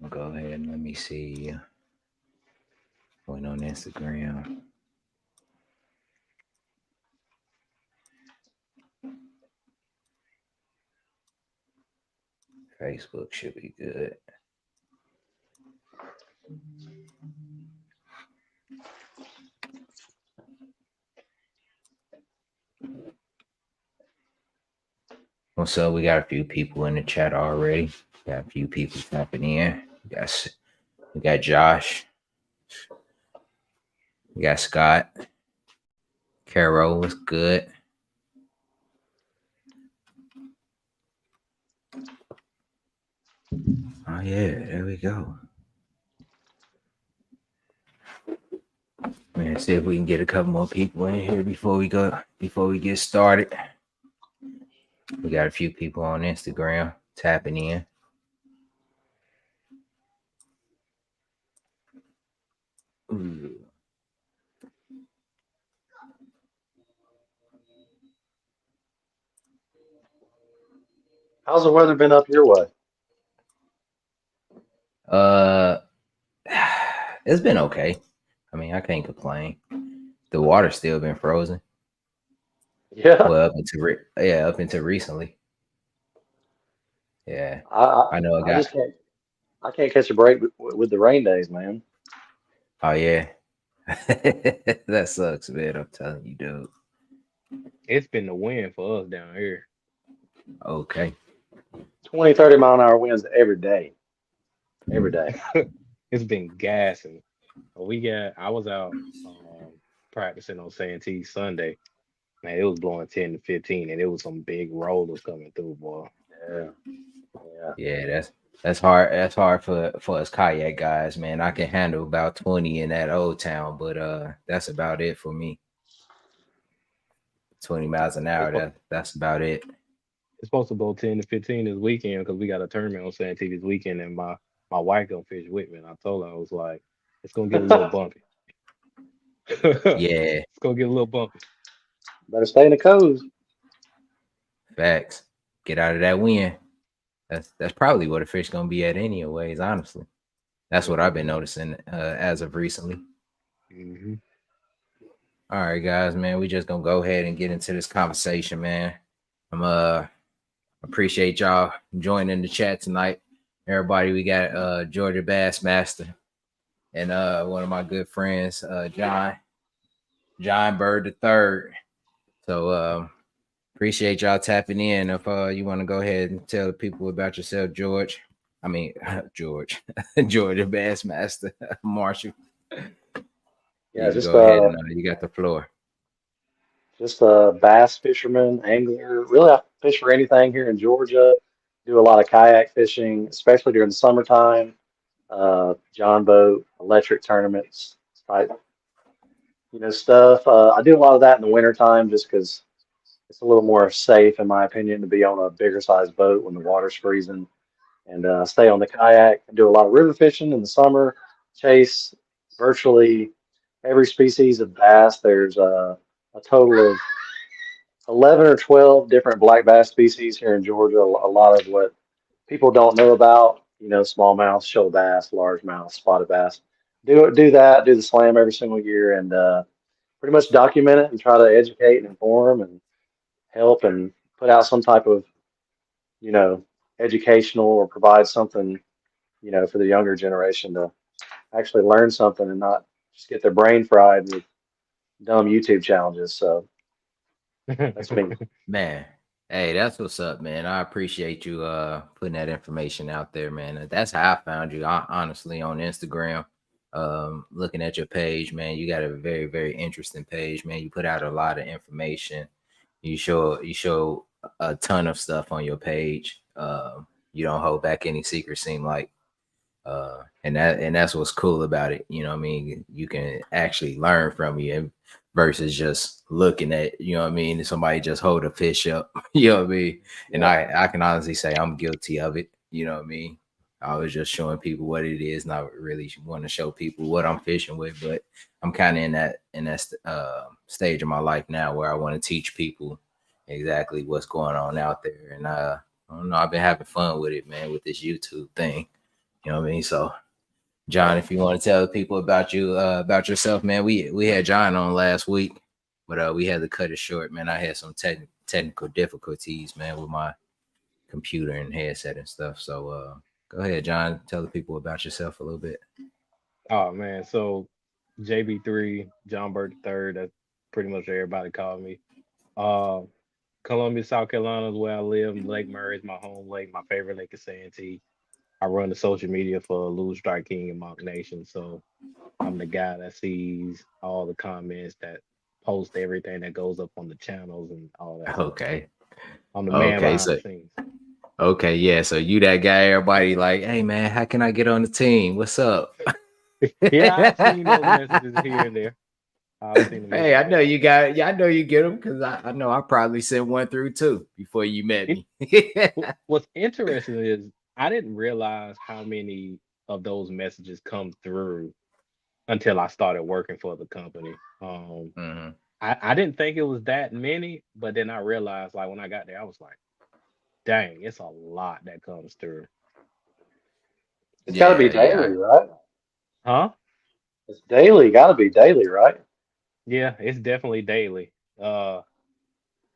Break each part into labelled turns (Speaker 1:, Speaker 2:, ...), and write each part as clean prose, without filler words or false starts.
Speaker 1: Go ahead and let me see. Went on Instagram. Facebook should be good. So we got a few people in the chat already. Got a few people tapping in. We got Josh. We got Scott. Carol was good. Oh yeah, there we go. Man, see if we can get a couple more people in here before we get started. We got a few people on Instagram tapping in. Ooh.
Speaker 2: How's the weather been up your way?
Speaker 1: Uh, it's been okay. I mean, I can't complain. The water's still been frozen.
Speaker 2: Yeah,
Speaker 1: Well, up until recently. Yeah, I know.
Speaker 2: I just can't catch a break with the rain days, man.
Speaker 1: Oh yeah, that sucks, man. I'm telling you, dude.
Speaker 3: It's been the wind for us down here.
Speaker 1: Okay.
Speaker 2: 20, 30 mile an hour winds every day. Every day.
Speaker 3: It's been gassing. I was out practicing on Santee Sunday. Man, it was blowing 10 to 15, and it was some big rollers coming through, boy.
Speaker 2: Yeah. Yeah.
Speaker 1: Yeah, that's hard. That's hard for us kayak guys, man. I can handle about 20 in that old town, but that's about it for me. 20 miles an hour. That's about it.
Speaker 3: It's supposed to blow 10 to 15 this weekend because we got a tournament on Santee this weekend, and my wife gonna fish with me. And I told her I was like, it's gonna get a little bumpy.
Speaker 1: Yeah,
Speaker 3: It's gonna get a little bumpy.
Speaker 2: Better stay in the coves.
Speaker 1: facts. Get out of that wind. That's probably what a fish gonna be at anyways. Honestly, that's what I've been noticing as of recently.
Speaker 3: Mm-hmm.
Speaker 1: All right, guys, man. We just gonna go ahead and get into this conversation, man. I'm appreciate y'all joining the chat tonight. Everybody, we got Georgia Bassmaster and one of my good friends, John Bird the Third. So appreciate y'all tapping in. If you want to go ahead and tell the people about yourself, George. I mean Georgia Bassmaster, Marshall.
Speaker 2: Yeah,
Speaker 1: You can
Speaker 2: just
Speaker 1: go ahead and you got the floor.
Speaker 2: just a bass fisherman, angler. Really, I fish for anything here in Georgia. Do a lot of kayak fishing, especially during the summertime. John boat, electric tournaments, type, stuff. I do a lot of that in the wintertime just because it's a little more safe, in my opinion, to be on a bigger sized boat when the water's freezing. And stay on the kayak and do a lot of river fishing in the summer. Chase virtually every species of bass. There's a total of 11 or 12 different black bass species here in Georgia. A lot of what people don't know about, smallmouth, shoal bass, largemouth, spotted bass. Do that, do the slam every single year, and pretty much document it and try to educate and inform and help and put out some type of, you know, educational or provide something, for the younger generation to actually learn something and not just get their brain fried with dumb YouTube challenges. So that's me.
Speaker 1: Man, hey, that's what's up, man. I appreciate you putting that information out there, man. That's how I found you, honestly, on Instagram. Looking at your page, man, you got a very, very interesting page, man. You put out a lot of information. You show a ton of stuff on your page. You don't hold back any secrets, seem like. And that's what's cool about it. You know what I mean? You can actually learn from you versus just looking at, you know what I mean, somebody just hold a fish up. You know what I mean? And I can honestly say I'm guilty of it. You know what I mean? I was just showing people what it is, not really want to show people what I'm fishing with, but I'm kind of in that stage of my life now where I want to teach people exactly what's going on out there. And I don't know, I've been having fun with it, man, with this YouTube thing. You know what I mean? So, John, if you want to tell people about you, about yourself, man, we had John on last week, but we had to cut it short, man. I had some technical difficulties, man, with my computer and headset and stuff. So, go ahead, John, tell the people about yourself a little bit.
Speaker 3: Oh man, so JB3, John Burt III, that's pretty much what everybody called me. Uh, Columbia, South Carolina is where I live. Lake Murray is my home lake. My favorite lake is Santee. I run the social media for Lou Strike King and Monk Nation. So I'm the guy that sees all the comments, that post everything that goes up on the channels and all that stuff.
Speaker 1: Okay.
Speaker 3: I'm the man
Speaker 1: Okay.
Speaker 3: behind
Speaker 1: So,
Speaker 3: the scenes.
Speaker 1: okay. Yeah. So you that guy, everybody like, hey, man, how can I get on the team? What's up?
Speaker 3: Yeah, I've seen those messages here and there. I've seen them.
Speaker 1: Hey, I know you got. Yeah, I know you get them because I know I probably sent one through too before you met me.
Speaker 3: What's interesting is I didn't realize how many of those messages come through until I started working for the company.
Speaker 1: Mhm.
Speaker 3: I didn't think it was that many, but then I realized, like when I got there, I was like, dang, it's a lot that comes through.
Speaker 2: It's got to be
Speaker 1: Yeah,
Speaker 2: daily,
Speaker 1: yeah.
Speaker 2: right?
Speaker 3: Huh?
Speaker 2: It's daily. Got to be daily, right?
Speaker 3: Yeah, it's definitely daily. Uh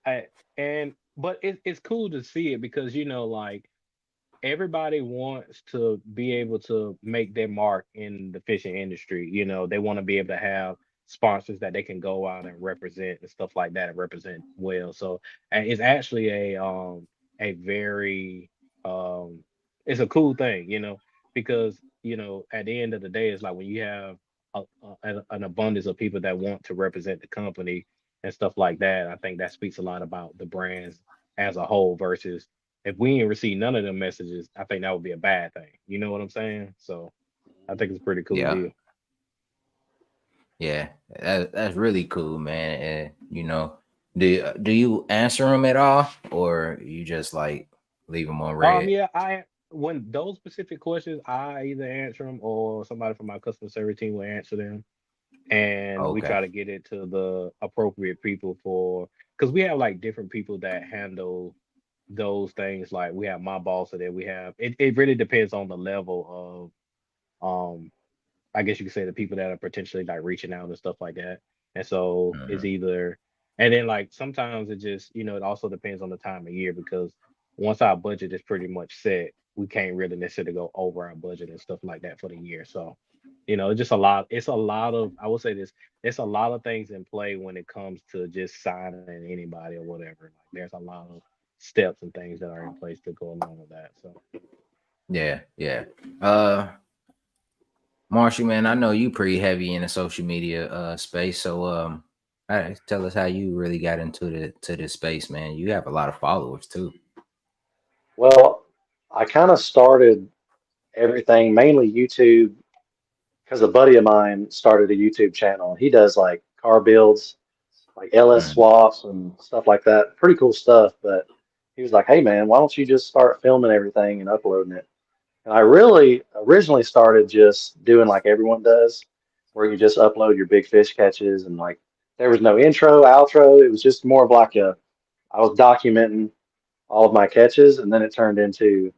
Speaker 3: I and but it's cool to see it because like everybody wants to be able to make their mark in the fishing industry. They want to be able to have sponsors that they can go out and represent and stuff like that and represent well. So and it's actually a very it's a cool thing, because at the end of the day, it's like when you have an abundance of people that want to represent the company and stuff like that. I think that speaks a lot about the brands as a whole versus if we ain't receive none of them messages, I think that would be a bad thing. You know what I'm saying? So I think it's a pretty cool
Speaker 1: Yeah.
Speaker 3: deal.
Speaker 1: Yeah, that's really cool, man. And do you answer them at all, or you just like leave them on red?
Speaker 3: Yeah, when those specific questions, I either answer them or somebody from my customer service team will answer them, and we
Speaker 1: Okay.
Speaker 3: try to get it to the appropriate people because we have like different people that handle those things. Like we have my boss, and then we have it really depends on the level of I guess you could say the people that are potentially like reaching out and stuff like that. And so it's
Speaker 1: Mhm.
Speaker 3: either, and then like sometimes it just, it also depends on the time of year because once our budget is pretty much set, we can't really necessarily go over our budget and stuff like that for the year. So, it's just a lot. It's a lot of, I will say this, it's a lot of things in play when it comes to just signing anybody or whatever. Like there's a lot of steps and things that are in place to go along with that. So,
Speaker 1: Yeah, yeah. Uh, Marshall, man, I know you pretty heavy in the social media space. So tell us how you really got into this space, man. You have a lot of followers too.
Speaker 2: Well, I kind of started everything mainly YouTube because a buddy of mine started a YouTube channel. He does like car builds, like LS
Speaker 1: Mhm.
Speaker 2: swaps and stuff like that. Pretty cool stuff. But he was like, "Hey man, why don't you just start filming everything and uploading it?" And I really originally started just doing like everyone does, where you just upload your big fish catches and like there was no intro, outro. It was just more of like I was documenting all of my catches, and then it turned into,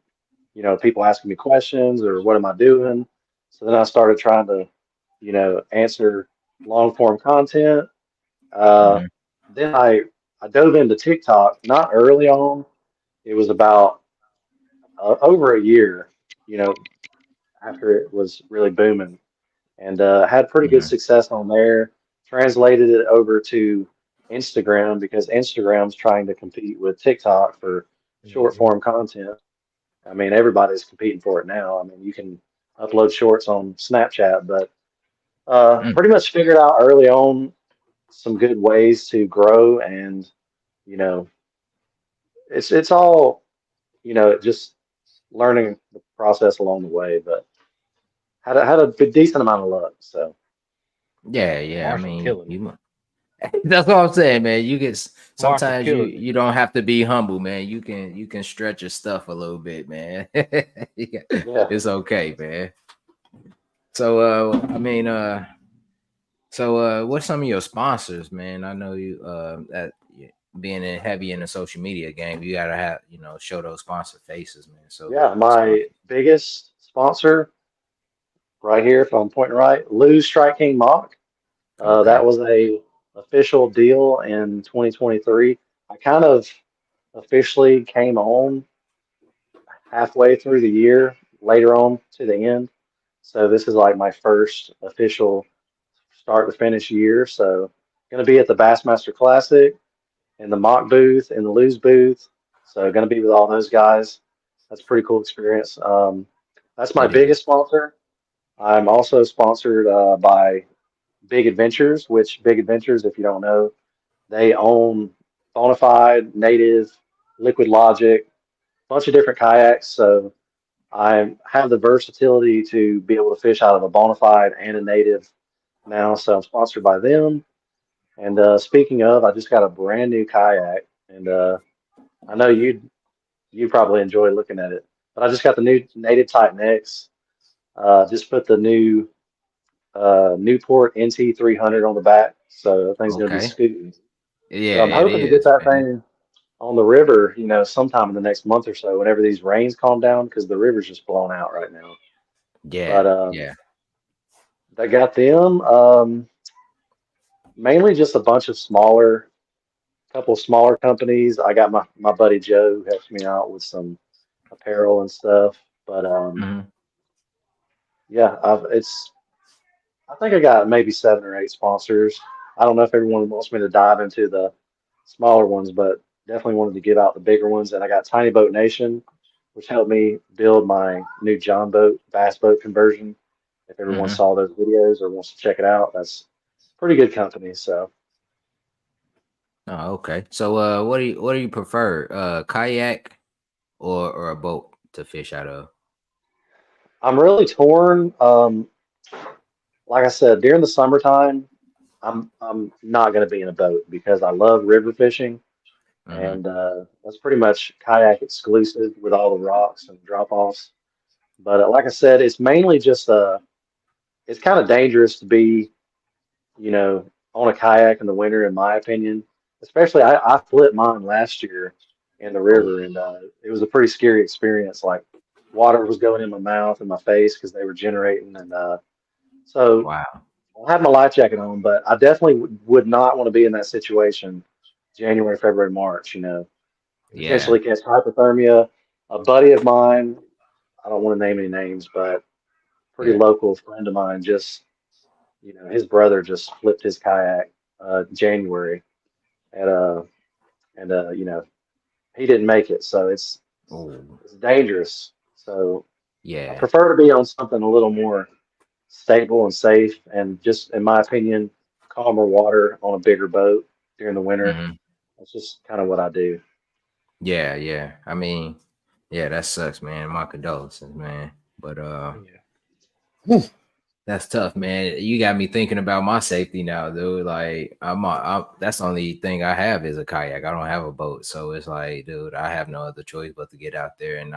Speaker 2: people asking me questions or what am I doing. So then I started trying to, answer long form content. Uh,
Speaker 1: Mhm.
Speaker 2: then I dove into TikTok, not early on. It was about over a year, you know, after it was really booming, and had pretty good
Speaker 1: Mhm.
Speaker 2: success on there. Translated it over to Instagram because Instagram's trying to compete with TikTok for short
Speaker 3: mhm.
Speaker 2: form content. I mean, everybody's competing for it now. I mean, you can upload shorts on Snapchat, but
Speaker 1: Mm.
Speaker 2: pretty much figured out early on some good ways to grow, and you know, it's all just learning the process along the way. But had a good, decent amount of luck. So
Speaker 1: Yeah, yeah. I
Speaker 3: Marshall
Speaker 1: mean,
Speaker 3: killing it.
Speaker 1: you. That's what I'm saying, man.
Speaker 3: Marshall
Speaker 1: Sometimes
Speaker 3: killing it.
Speaker 1: you don't have to be humble, man. You can stretch your stuff a little bit, man. Yeah,
Speaker 2: yeah,
Speaker 1: it's okay, man. So I mean what's some of your sponsors, man? I know you that being heavy in the social media game, you gotta have show those sponsor faces, man. So
Speaker 2: yeah.
Speaker 1: what's
Speaker 2: My biggest sponsor right here, if I'm pointing right, Lou's Strike King Mock. That
Speaker 1: Okay.
Speaker 2: was a official deal in 2023. I kind of officially came on halfway through the year, later on to the end. So this is like my first official start to finish year. So going to be at the Bassmaster Classic in the mock booth, in the Lou's booth. So going to be with all those guys. That's a pretty cool experience. That's my
Speaker 1: It is.
Speaker 2: biggest sponsor. I'm also sponsored by Big Adventures, which Big Adventures, if you don't know, they own Bonafide, Native, Liquid Logic, a bunch of different kayaks. So I have the versatility to be able to fish out of a Bonafide and a Native now. So I'm sponsored by them. And speaking of, I just got a brand new kayak, and I know you probably enjoy looking at it. But I just got the new Native Titan X. Just put the new Newport NT 300 on the back, so that thing's gonna be
Speaker 1: Okay.
Speaker 2: scooting. So
Speaker 1: Yeah,
Speaker 2: I'm
Speaker 1: it
Speaker 2: hoping to get
Speaker 1: is,
Speaker 2: that
Speaker 1: man.
Speaker 2: thing on the river, sometime in the next month or so, whenever these rains calm down, because the river's just blown out right now.
Speaker 1: Yeah,
Speaker 2: But
Speaker 1: yeah.
Speaker 2: I got them. Mainly just a bunch of couple of smaller companies. I got my buddy Joe who helps me out with some apparel and stuff. But
Speaker 1: Hmm.
Speaker 2: yeah, I think I got maybe 7 or 8 sponsors. I don't know if everyone wants me to dive into the smaller ones, but definitely wanted to give out the bigger ones. And I got Tiny Boat Nation, which helped me build my new John boat, bass boat conversion. If everyone
Speaker 1: Hmm.
Speaker 2: saw those videos or wants to check it out, that's pretty good company. So
Speaker 1: Oh, okay. So, what do you prefer? Kayak or a boat to fish out of?
Speaker 2: I'm really torn. Like I said, during the summertime, I'm not going to be in a boat because I love river fishing,
Speaker 1: Hmm.
Speaker 2: and that's pretty much kayak exclusive with all the rocks and drop offs. But like I said, it's mainly just it's kind of dangerous to be, you know, on a kayak in the winter, in my opinion. Especially, I flipped mine last year in the
Speaker 1: Oh,
Speaker 2: river, and it was a pretty scary experience. Like water was going in my mouth and my face because they were generating, and so
Speaker 1: wow.
Speaker 2: I have my life jacket on, but I definitely would not want to be in that situation January, February, March,
Speaker 1: Yeah.
Speaker 2: potentially catch hypothermia. A buddy of mine, I don't want to name any names, but pretty
Speaker 1: Yeah.
Speaker 2: local friend of mine just, his brother just flipped his kayak January at and he didn't make it, so
Speaker 1: Oh,
Speaker 2: it's dangerous. So I
Speaker 1: yeah.
Speaker 2: prefer to be on something a little more stable and safe, and just in my opinion, calmer water on a bigger boat during the winter.
Speaker 1: Hmm.
Speaker 2: That's just kind of what I do.
Speaker 1: Yeah, yeah. I mean, yeah, that sucks, man. My condolences, man. But
Speaker 3: Yeah.
Speaker 1: whew, that's tough, man. You got me thinking about my safety now, dude. Like, that's the only thing I have is a kayak. I don't have a boat, so it's like, dude, I have no other choice but to get out there, and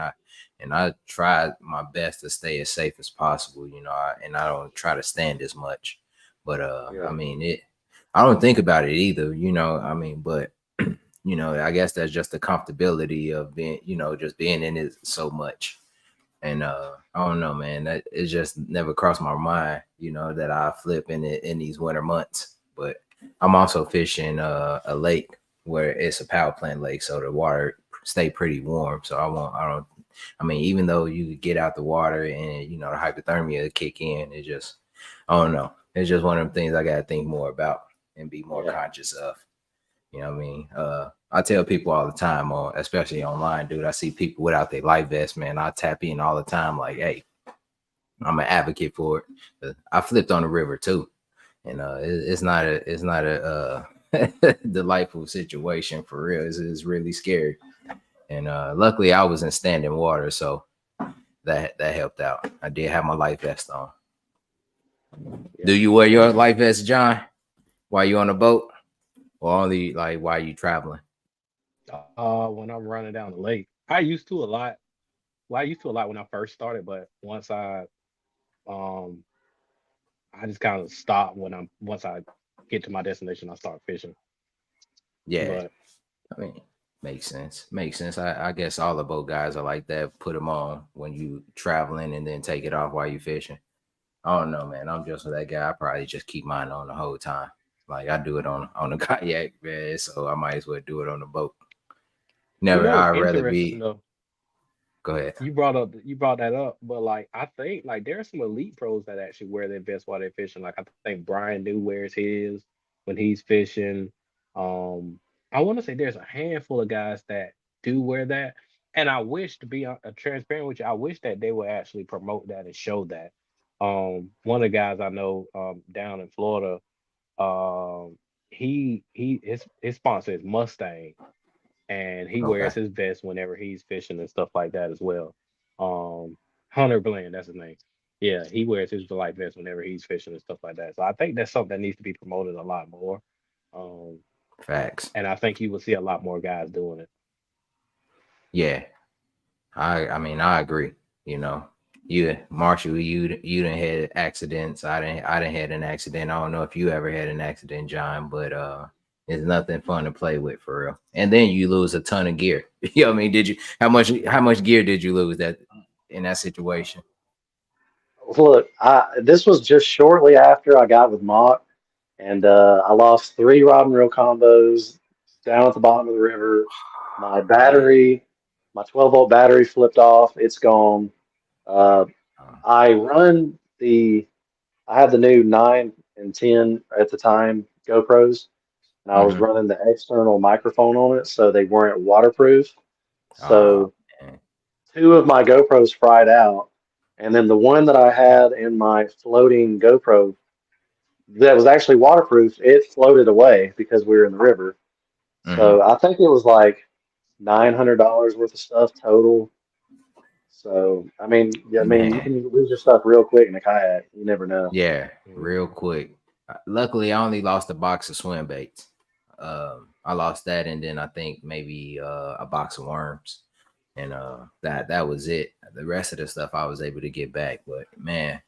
Speaker 1: I try my best to stay as safe as possible, and I don't try to stand as much. But I
Speaker 2: Yeah.
Speaker 1: mean, I don't think about it either, I mean, but I guess that's just the comfortability of being, just being in it so much. And I don't know, man. That it just never crossed my mind, that I flip in it in these winter months. But I'm also fishing a lake where it's a power plant lake, so the water stay pretty warm. So I don't. I mean, even though you could get out the water and the hypothermia kick in, I don't know. It's just one of them things I gotta think more about and be more
Speaker 2: Yeah.
Speaker 1: conscious of. You know what I mean? I tell people all the time, especially online, dude. I see people without their life vest, man. I tap in all the time, like, hey, I'm an advocate for it. But I flipped on the river too, and it's not a delightful situation for real. It's really scary, and luckily I was in standing water, so that helped out. I did have my life vest on. Do
Speaker 2: Yeah.
Speaker 1: you wear your life vest, John, while you on the boat, or only like while you traveling?
Speaker 3: When I'm running down the lake, I used to a lot. Well, I used to a lot when I first started, but um I just kind of stop once I get to my destination, I start fishing.
Speaker 1: Yeah,
Speaker 3: But
Speaker 1: I mean. Makes sense. Makes sense. I guess all the boat guys are like that. Put them on when you traveling and then take it off while you fishing. I don't know, man. I'm just that guy. I probably just keep mine on the whole time. Like I do it on the kayak, man. So I might as well do it on the boat.
Speaker 3: You
Speaker 1: Never.
Speaker 3: know, it's
Speaker 1: I'd rather
Speaker 3: interesting
Speaker 1: be.
Speaker 3: though.
Speaker 1: Go ahead.
Speaker 3: You brought that up, but like I think like there are some elite pros that actually wear their vest while they're fishing. Like I think Brian New wears his when he's fishing. Um, I want to say there's a handful of guys that do wear that, and I wish to be transparent with you, I wish that they would actually promote that and show that. One of the guys I know down in Florida, um, his sponsor is Mustang, and he
Speaker 1: Okay.
Speaker 3: wears his vest whenever he's fishing and stuff like that as well. Um, Hunter Bland, that's his name. Yeah, he wears his life vest whenever he's fishing and stuff like that. So I think that's something that needs to be promoted a lot more. Um,
Speaker 1: Facts.
Speaker 3: and I think you will see a lot more guys doing it.
Speaker 1: Yeah. I mean I agree. You know, you Marshall, you done had accidents. I didn't had an accident. I don't know if you ever had an accident, John, but it's nothing fun to play with for real. And then you lose a ton of gear. You know what I mean? Did you how much gear did you lose that in that situation?
Speaker 2: Look, this was just shortly after I got with Mock, and I lost three rod and reel combos down at the bottom of the river. My battery, my 12-volt battery flipped off. It's gone. Uh, I run the, I had the new 9 and 10 at the time GoPros, and I was
Speaker 1: Mm-hmm.
Speaker 2: running the external microphone on it, so they weren't waterproof.
Speaker 1: Oh
Speaker 2: So
Speaker 1: man.
Speaker 2: two of my GoPros fried out, and then the one that I had in my floating GoPro that was actually waterproof, it floated away because we were in the river.
Speaker 1: Mm-hmm.
Speaker 2: So I think it was like $900 worth of stuff total. So I mean, you
Speaker 1: Man.
Speaker 2: can lose your stuff real quick in a kayak. You never know.
Speaker 1: Yeah, real
Speaker 3: Mhm.
Speaker 1: quick. Luckily, I only lost a box of swim baits. I lost that, and then I think maybe a box of worms, and that was it. The rest of the stuff I was able to get back, but man,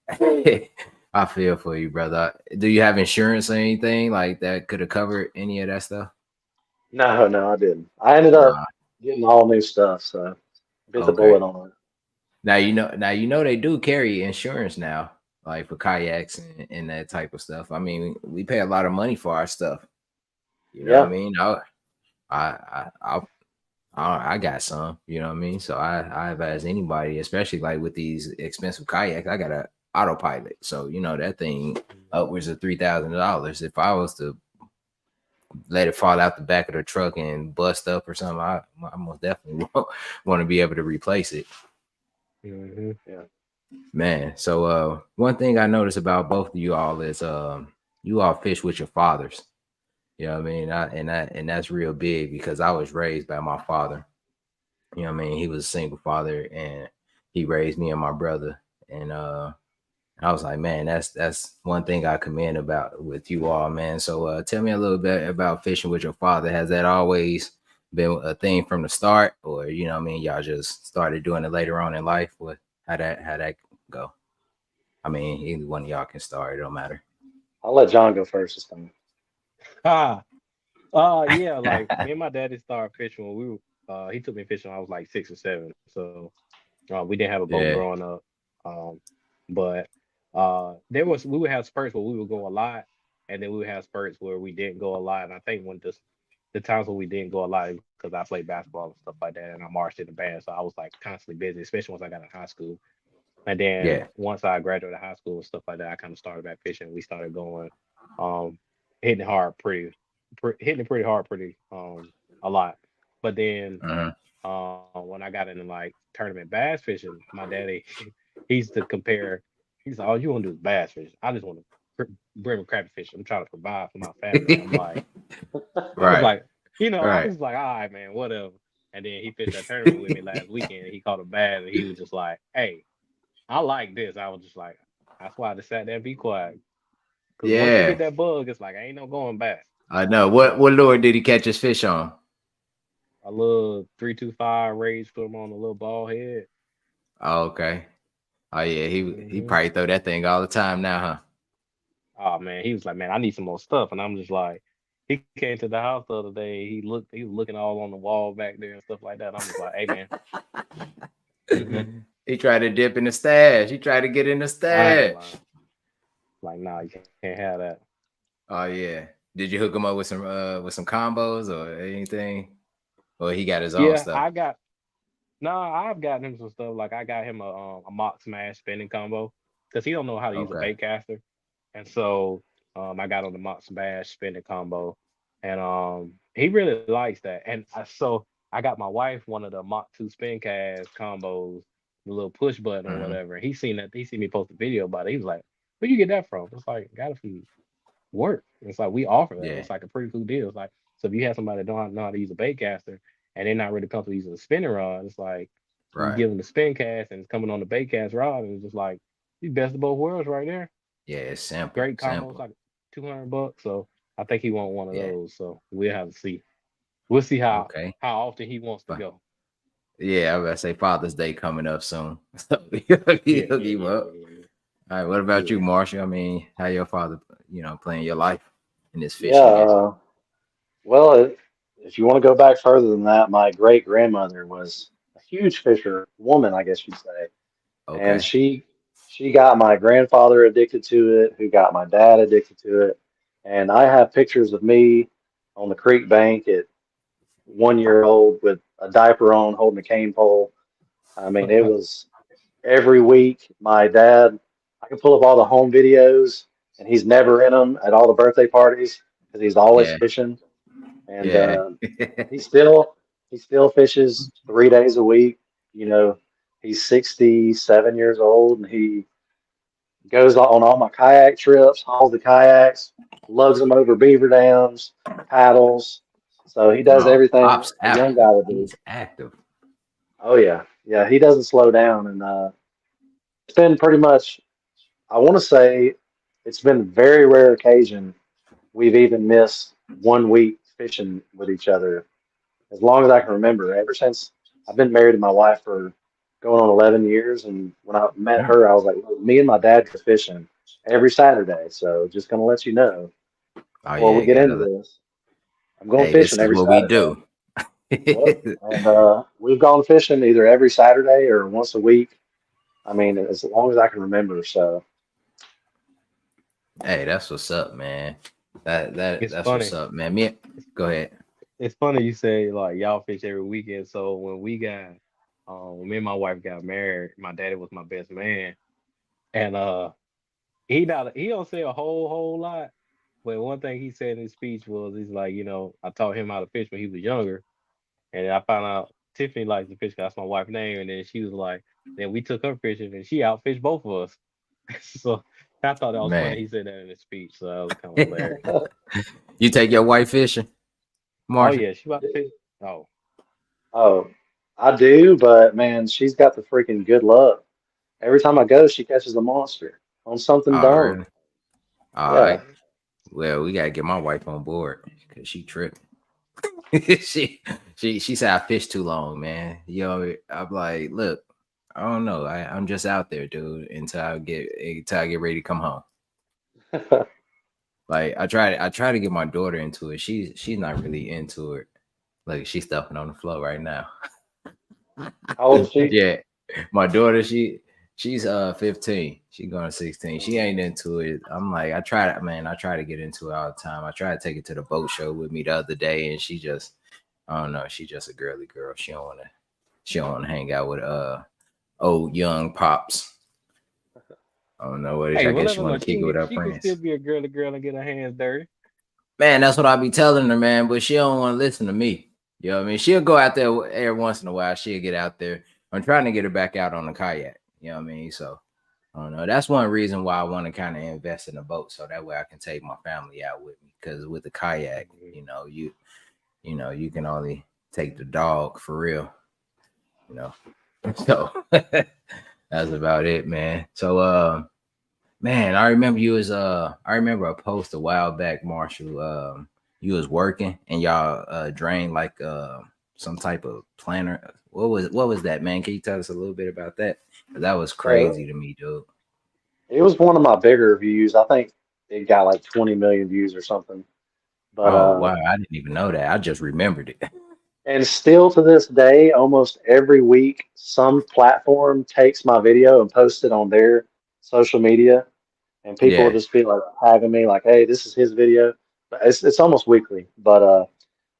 Speaker 1: I feel for you, brother. Do you have insurance or anything like that could have covered any of that stuff?
Speaker 2: No, no, I didn't. I ended up
Speaker 1: Nah.
Speaker 2: getting all new stuff, so bit the
Speaker 1: Okay.
Speaker 2: bullet on it.
Speaker 1: Now they do carry insurance now, like for kayaks and that type of stuff. I mean, we pay a lot of money for our stuff. You know what I
Speaker 2: Yeah,
Speaker 1: mean? I got some. You know what I mean? So I advise anybody, especially like with these expensive kayaks, I got a autopilot. So you know that thing upwards of $3,000. If I was to let it fall out the back of the truck and bust up or something, I most definitely want to be able to replace it.
Speaker 3: Mhm.
Speaker 2: yeah.
Speaker 1: Man, so one thing I noticed about both of you all is you all fish with your fathers. You know what I mean? And that's real big because I was raised by my father. You know what I mean? He was a single father and he raised me and my brother. And I was like, man, that's one thing I commend about with you all, man. So tell me a little bit about fishing with your father. Has that always been a thing from the start, or you know what I mean, y'all just started doing it later on in life? What how that go? I mean, either one of y'all can start, it don't matter.
Speaker 2: I'll let John go first this time.
Speaker 3: Ah, yeah, like me and my daddy started fishing when we were he took me fishing when I was like 6 or 7. So we didn't have a boat
Speaker 1: Yeah.
Speaker 3: growing up. Um, but we would have spurts where we would go a lot, and then we would have spurts where we didn't go a lot. And I think when the times when we didn't go a lot because I played basketball and stuff like that, and I marched in the band, so I was like constantly busy, especially once I got in high school. And then
Speaker 1: Yeah.
Speaker 3: once I graduated high school and stuff like that, I kind of started back fishing. We started going, um, hitting it hard, hitting it pretty hard, pretty a lot. But then
Speaker 1: Uh-huh.
Speaker 3: when I got into like tournament bass fishing, my daddy he used to compare. He's like, "Oh, you want to do is bass fish? I just want to bring a crappie fish. I'm trying to provide for my family." I'm like, I was
Speaker 1: Right.
Speaker 3: like, I
Speaker 1: Right.
Speaker 3: was like, all right, man, whatever. And then he fished that tournament with me last weekend. And he caught a bass, and he was just like, "Hey, I like this." I was just like, that's why I just sat there and be quiet. Because once you hit
Speaker 1: Yeah.
Speaker 3: that bug, it's like ain't no going back.
Speaker 1: I know. What lure did he catch his fish on?
Speaker 3: A little 325 rage for him on a little ball head.
Speaker 1: Oh, okay. Oh yeah, he
Speaker 3: Hmm.
Speaker 1: probably throw that thing all the time now, huh?
Speaker 3: Oh man, he was like, man, I need some more stuff, and I'm just like, he came to the house the other day. He was looking all on the wall back there and stuff like that. I'm just like, hey man,
Speaker 1: He tried to dip in the stash. He tried to get in the
Speaker 3: I ain't
Speaker 1: stash.
Speaker 3: lying. Like, nah, you can't have that.
Speaker 1: Oh yeah. Did you hook him up with some combos or anything? Or he got his own
Speaker 3: Yeah,
Speaker 1: stuff?
Speaker 3: I've gotten him some stuff. Like I got him a mock smash spinning combo because he don't know how to use a
Speaker 1: Okay.
Speaker 3: bait caster, and so I got him the mock smash spinning combo, and he really likes that. And I got my wife one of the Mach 2 spin cast combos, the little push button or
Speaker 1: Mhm.
Speaker 3: whatever. And he seen that. He seen me post a video about it. He was like, "Where you get that from?" It's like, got it from work. It's like we offer that.
Speaker 1: Yeah.
Speaker 3: It's like a pretty cool deal. It's like, so if you have somebody that don't know how to use a bait caster and they're not really comfortable using a spinning rod, it's like you
Speaker 1: Right.
Speaker 3: give them the spin cast and it's coming on the bait cast rod, and it's just like the best of both worlds right there.
Speaker 1: Yeah, it's simple.
Speaker 3: Great combo. It's
Speaker 1: Simple.
Speaker 3: like $200. So I think he want one of
Speaker 1: Yeah.
Speaker 3: those. So we'll have to see. We'll see how
Speaker 1: Okay.
Speaker 3: often he wants to
Speaker 1: Fi-
Speaker 3: go.
Speaker 1: Yeah, I was gonna say Father's Day coming up soon. So
Speaker 3: Yeah,
Speaker 1: hook
Speaker 3: yeah,
Speaker 1: him
Speaker 3: yeah,
Speaker 1: up.
Speaker 3: yeah,
Speaker 1: All right, what about you,
Speaker 3: yeah.
Speaker 1: Marshall? I mean, how your father, playing your life in this
Speaker 2: Yeah.
Speaker 1: fishing game?
Speaker 2: Well, if you want to go back further than that, my great grandmother was a huge fisher woman, I guess you'd say. And
Speaker 1: Okay.
Speaker 2: she got my grandfather addicted to it, who got my dad addicted to it. And I have pictures of me on the creek bank at 1 year old with a diaper on, holding a cane pole. I mean, it was every week. My dad, I can pull up all the home videos, and he's never in them at all the birthday parties because he's always
Speaker 1: Yeah.
Speaker 2: fishing. And
Speaker 1: Yeah.
Speaker 2: he still he still fishes 3 days a week. You know, he's 67 years old, and he goes on all my kayak trips, hauls the kayaks, lugs them over beaver dams, paddles. So he does
Speaker 1: No,
Speaker 2: everything
Speaker 1: Pop's
Speaker 2: a young
Speaker 1: active.
Speaker 2: guy would do.
Speaker 1: He's active.
Speaker 2: Oh yeah, yeah. He doesn't slow down, and it's been pretty much. I want to say it's been a very rare occasion we've even missed 1 week fishing with each other as long as I can remember. Ever since I've been married to my wife for going on 11 years, and when I met
Speaker 1: Hmm.
Speaker 2: her, I was like, "Look, me and my dad go fishing every Saturday." So just gonna let you know
Speaker 1: Oh
Speaker 2: before we
Speaker 1: yeah,
Speaker 2: get into this, I'm going
Speaker 1: hey, this
Speaker 2: fishing
Speaker 1: is
Speaker 2: every
Speaker 1: what we
Speaker 2: Saturday.
Speaker 1: do.
Speaker 2: Yep, and we've gone fishing either every Saturday or once a week. I mean, as long as I can remember. So
Speaker 1: Hey, that's what's up, man.
Speaker 3: It's
Speaker 1: That's what's
Speaker 3: funny.
Speaker 1: up, man. Me, go ahead.
Speaker 3: It's funny you say like y'all fish every weekend. So when me and my wife got married, my daddy was my best man, and he don't say a whole lot, but one thing he said in his speech was he's like, I taught him how to fish when he was younger, and I found out Tiffany likes to fish 'cause that's my wife's name, and then she was like, then we took her fishing and she outfished both of us. So I thought that was funny.
Speaker 1: Man,
Speaker 3: He said that in his speech, so that was kind of hilarious.
Speaker 1: you take your wife fishing,
Speaker 3: Oh
Speaker 1: Marshall?
Speaker 3: yeah, she about to fish. Oh,
Speaker 2: oh, I do, but man, she's got the freaking good luck. Every time I go, she catches a monster on something
Speaker 1: Oh,
Speaker 2: dumb.
Speaker 1: really? All
Speaker 2: Yeah.
Speaker 1: right. Well, we gotta get my wife on board because she tripping. she she said I fish too long, man. I'm like, look, I don't know. I'm just out there, dude, until I get ready to come home. Like I try to get my daughter into it. She's not really into it. Like she's stuffing on the floor right now.
Speaker 2: How old is she?
Speaker 1: Yeah. My daughter, she's 15. She going to 16. She ain't into it. I'm like, I try to get into it all the time. I try to take it to the boat show with me the other day, and she just I don't know, she just a girly girl. She don't wanna hang out with old young pops. I don't know what it is.
Speaker 3: hey,
Speaker 1: I
Speaker 3: well,
Speaker 1: guess
Speaker 3: let
Speaker 1: she
Speaker 3: her know
Speaker 1: wanna kick it with her
Speaker 3: she can still
Speaker 1: friends.
Speaker 3: be a girly girl and get her hands dirty.
Speaker 1: Man, that's what I be telling her, man. But she don't want to listen to me. You know what I mean? She'll go out there every once in a while. She'll get out there. I'm trying to get her back out on the kayak. You know what I mean? So I don't know. That's one reason why I want to kind of invest in a boat, so that way I can take my family out with me. Because with the kayak, you can only take the dog for real. You know. So that's about it, man. So man, I remember a post a while back, Marshall. You was working and y'all drained like some type of planner. What was that, man? Can you tell us a little bit about that? 'Cause that was
Speaker 2: So
Speaker 1: crazy to me, dude.
Speaker 2: it was one of my bigger views. I think it got like 20 million views or something. But
Speaker 1: Oh wow, I didn't even know that. I just remembered it.
Speaker 2: and still to this day, almost every week, some platform takes my video and posts it on their social media, and people will
Speaker 1: Yeah.
Speaker 2: just be like tagging me, like, "Hey, this is his video." But it's almost weekly. But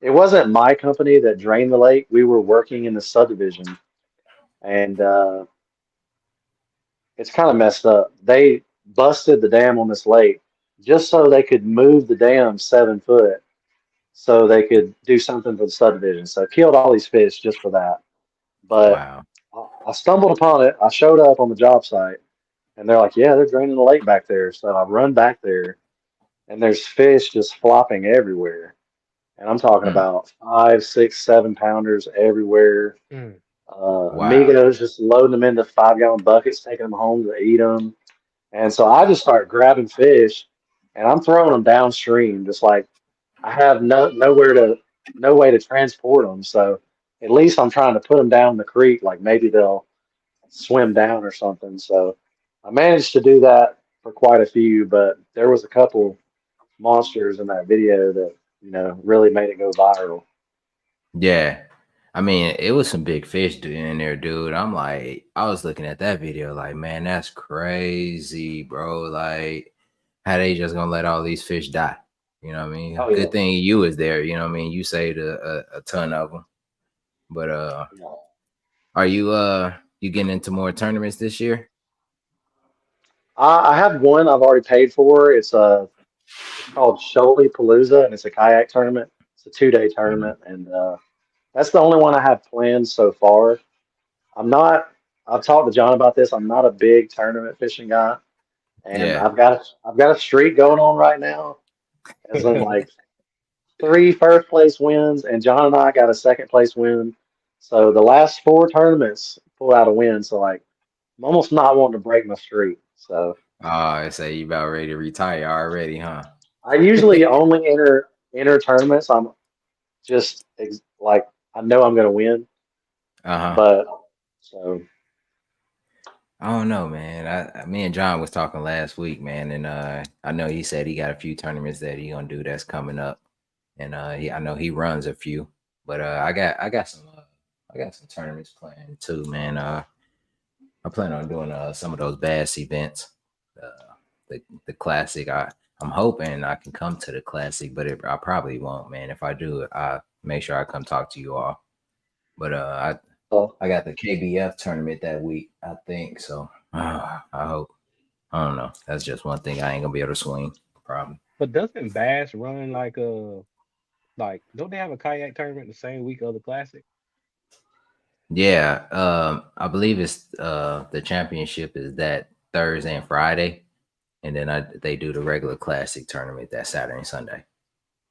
Speaker 2: it wasn't my company that drained the lake. We were working in the subdivision, and it's kind of messed up. They busted the dam on this lake just so they could move the dam 7 foot so they could do something for the subdivision. So killed all these fish just for that. But
Speaker 1: Wow.
Speaker 2: I stumbled upon it. I showed up on the job site and they're like, yeah, they're draining the lake back there. So I run back there and there's fish just flopping everywhere. And I'm talking
Speaker 1: Mm.
Speaker 2: about 5, 6, 7 pounders everywhere.
Speaker 3: Mm.
Speaker 1: Wow.
Speaker 2: Amigos just loading them into 5 gallon buckets, taking them home to eat them. And so I just start grabbing fish and I'm throwing them downstream, just like I have no way to transport them. So at least I'm trying to put them down the creek, like maybe they'll swim down or something. So I managed to do that for quite a few, but there was a couple monsters in that video that, really made it go viral.
Speaker 1: Yeah. I mean, it was some big fish in there, dude. I'm like, I was looking at that video, like, man, that's crazy, bro. Like, how they just gonna let all these fish die? You know what I mean?
Speaker 2: Oh
Speaker 1: Good
Speaker 2: yeah.
Speaker 1: thing you was there. You know what I mean? You saved a ton of them. But
Speaker 2: Yeah.
Speaker 1: are you getting into more tournaments this year?
Speaker 2: I have one I've already paid for. It's called Sholey Palooza, and it's a kayak tournament. It's a 2 day
Speaker 1: Mhm.
Speaker 2: tournament, and that's the only one I have planned so far. I'm not. I've talked to John about this. I'm not a big tournament fishing guy, and
Speaker 1: Yeah.
Speaker 2: I've got a streak going on right now, as in like three first place wins, and John and I got a second place win. So the last four tournaments pulled out a win. So like I'm almost not wanting to break my streak. So
Speaker 1: Oh, I say you about ready to retire already, huh?
Speaker 2: I usually only enter tournaments. I'm just like I know I'm going to win,
Speaker 1: Uh-huh.
Speaker 2: but so
Speaker 1: I don't know, man. Me and John was talking last week, man, and I know he said he got a few tournaments that he gonna do that's coming up, and I know he runs a few, but I got some tournaments planned too, man. I plan on doing some of those bass events, the classic. I'm hoping I can come to the classic, but I probably won't, man. If I do, I make sure I come talk to you all. But
Speaker 2: uh,
Speaker 1: I got the KBF tournament that week, I think. So I hope. I don't know. That's just one thing I ain't gonna be able to swing. Probably.
Speaker 3: But doesn't Bass run like don't they have a kayak tournament the same week of the classic?
Speaker 1: Yeah. I believe it's the championship is that Thursday and Friday, and then they do the regular classic tournament that Saturday and Sunday.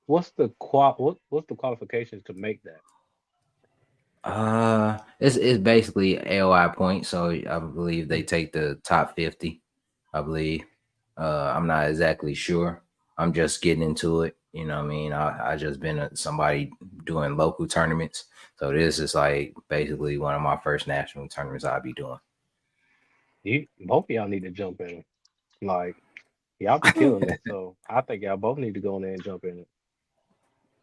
Speaker 3: What's the qualifications to make that?
Speaker 1: It's basically AOI points. So I believe they take the top 50. I believe. I'm not exactly sure. I'm just getting into it. You know what I mean? I just been somebody doing local tournaments. So this is like basically one of my first national tournaments I'll be doing.
Speaker 3: You both of y'all need to jump in. Like y'all be killing it. So I think y'all both need to go in there and jump in it.